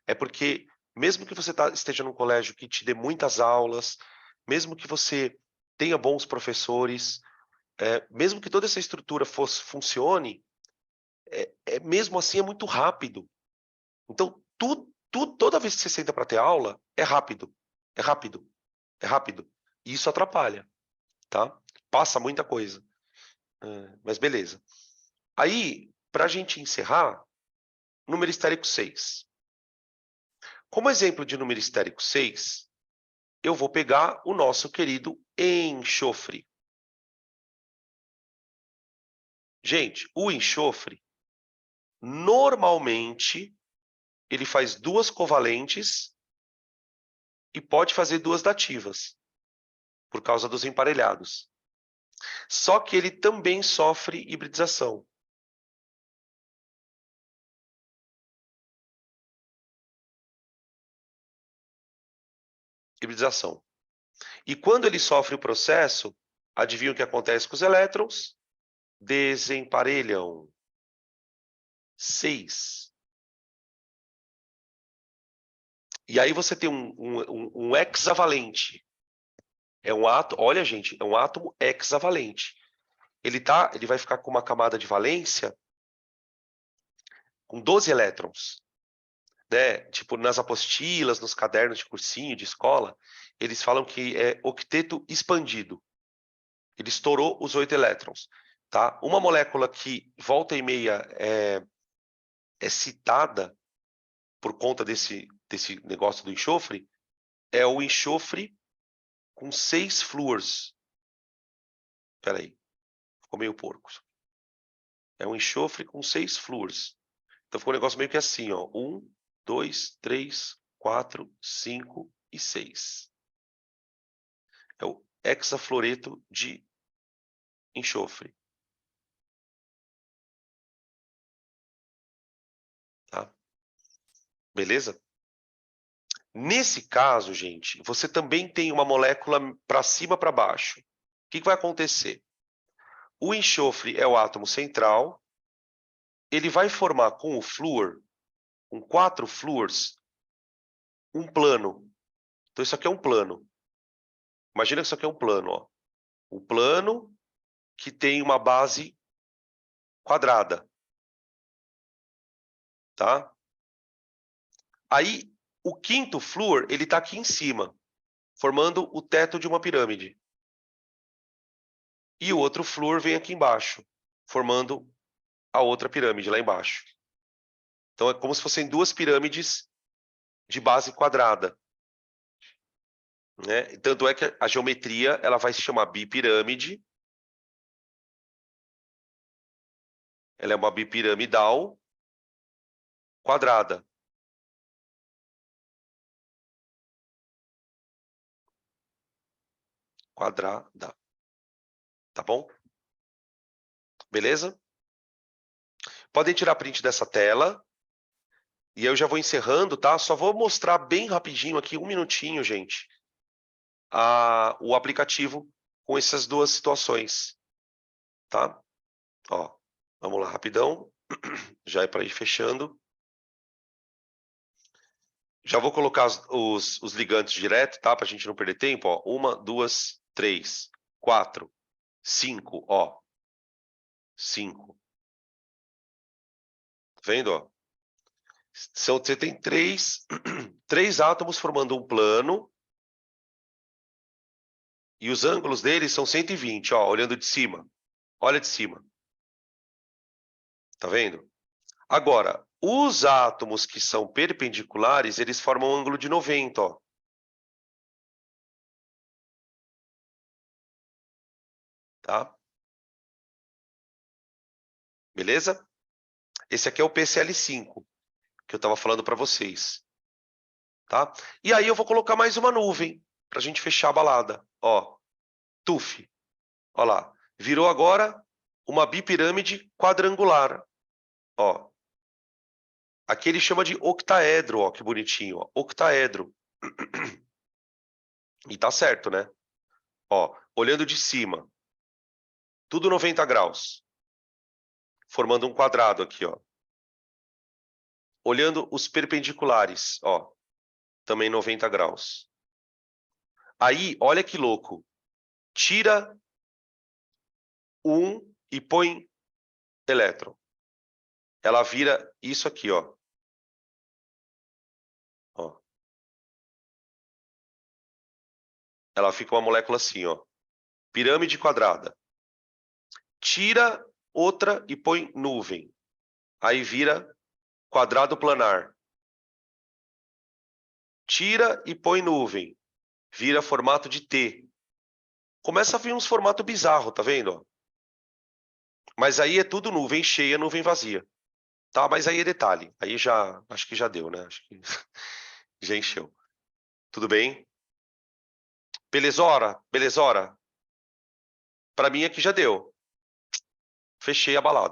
É porque, mesmo que você esteja num colégio que te dê muitas aulas, mesmo que você tenha bons professores, mesmo que toda essa estrutura funcione, mesmo assim é muito rápido. Então, toda vez que você senta para ter aula, é rápido, é rápido, é rápido. E isso atrapalha, tá? Passa muita coisa. Mas beleza. Aí, para a gente encerrar, número estérico 6. Como exemplo de número estérico 6, eu vou pegar o nosso querido enxofre. Gente, o enxofre, normalmente, ele faz 2 covalentes e pode fazer 2 dativas, por causa dos emparelhados. Só que ele também sofre hibridização. Hibridização. E quando ele sofre o processo, adivinha o que acontece com os elétrons? Desemparelham. 6. E aí você tem um hexavalente. É um átomo, olha, gente, é um átomo hexavalente. Ele vai ficar com uma camada de valência com 12 elétrons. Né? Tipo, nas apostilas, nos cadernos de cursinho, de escola, eles falam que é octeto expandido. Ele estourou os 8 elétrons. Tá? Uma molécula que volta e meia é citada por conta desse negócio do enxofre é o enxofre com 6 flúors. Espera aí, ficou meio porco. É um enxofre com 6 flúors. Então ficou um negócio meio que assim, ó. 1, 2, 3, 4, 5 e 6. É o hexafluoreto de enxofre. Tá? Beleza? Nesse caso, gente, você também tem uma molécula para cima para baixo. O que vai acontecer? O enxofre é o átomo central. Ele vai formar com o flúor, com 4 flúors, um plano. Então isso aqui é um plano. Imagina que isso aqui é um plano, ó. Um plano que tem uma base quadrada. tá? Aí, o quinto flúor, ele está aqui em cima, formando o teto de uma pirâmide. E o outro flúor vem aqui embaixo, formando a outra pirâmide lá embaixo. Então, é como se fossem duas pirâmides de base quadrada. Né? Tanto é que a geometria ela vai se chamar bipirâmide. Ela é uma bipiramidal quadrada. Quadrada. Tá bom? Beleza? Podem tirar print dessa tela. E eu já vou encerrando, tá? Só vou mostrar bem rapidinho aqui, 1 minutinho, gente, o aplicativo com essas duas situações, tá? Ó, vamos lá, rapidão. Já é para ir fechando. Já vou colocar os ligantes direto, tá? Para a gente não perder tempo. Ó. 1, 2, 3, 4, 5, ó. 5. Tá vendo, ó? Você tem três átomos formando um plano. E os ângulos deles são 120, ó, olhando de cima. Olha de cima. Tá vendo? Agora, os átomos que são perpendiculares, eles formam um ângulo de 90, ó. Tá? Beleza? Esse aqui é o PCl5, que eu estava falando para vocês. Tá? E aí eu vou colocar mais uma nuvem, para a gente fechar a balada. Ó, tuf. Ó lá. Virou agora uma bipirâmide quadrangular. Ó. Aqui ele chama de octaedro, ó, que bonitinho. Ó. Octaedro. E tá certo, né? Ó, olhando de cima. Tudo 90 graus. Formando um quadrado aqui, ó. Olhando os perpendiculares, ó. Também 90 graus. Aí, olha que louco. Tira um e põe elétron. Ela vira isso aqui, ó. Ó. Ela fica uma molécula assim, ó. Pirâmide quadrada. Tira outra e põe nuvem. Aí vira quadrado planar. Tira e põe nuvem. Vira formato de T. Começa a vir uns formatos bizarros, tá vendo? Mas aí é tudo nuvem cheia, nuvem vazia. Tá? Mas aí é detalhe. Aí já, acho que já deu, né? Acho que já encheu. Tudo bem? Belezora? Belezora? Pra mim aqui já deu. Fechei a balada.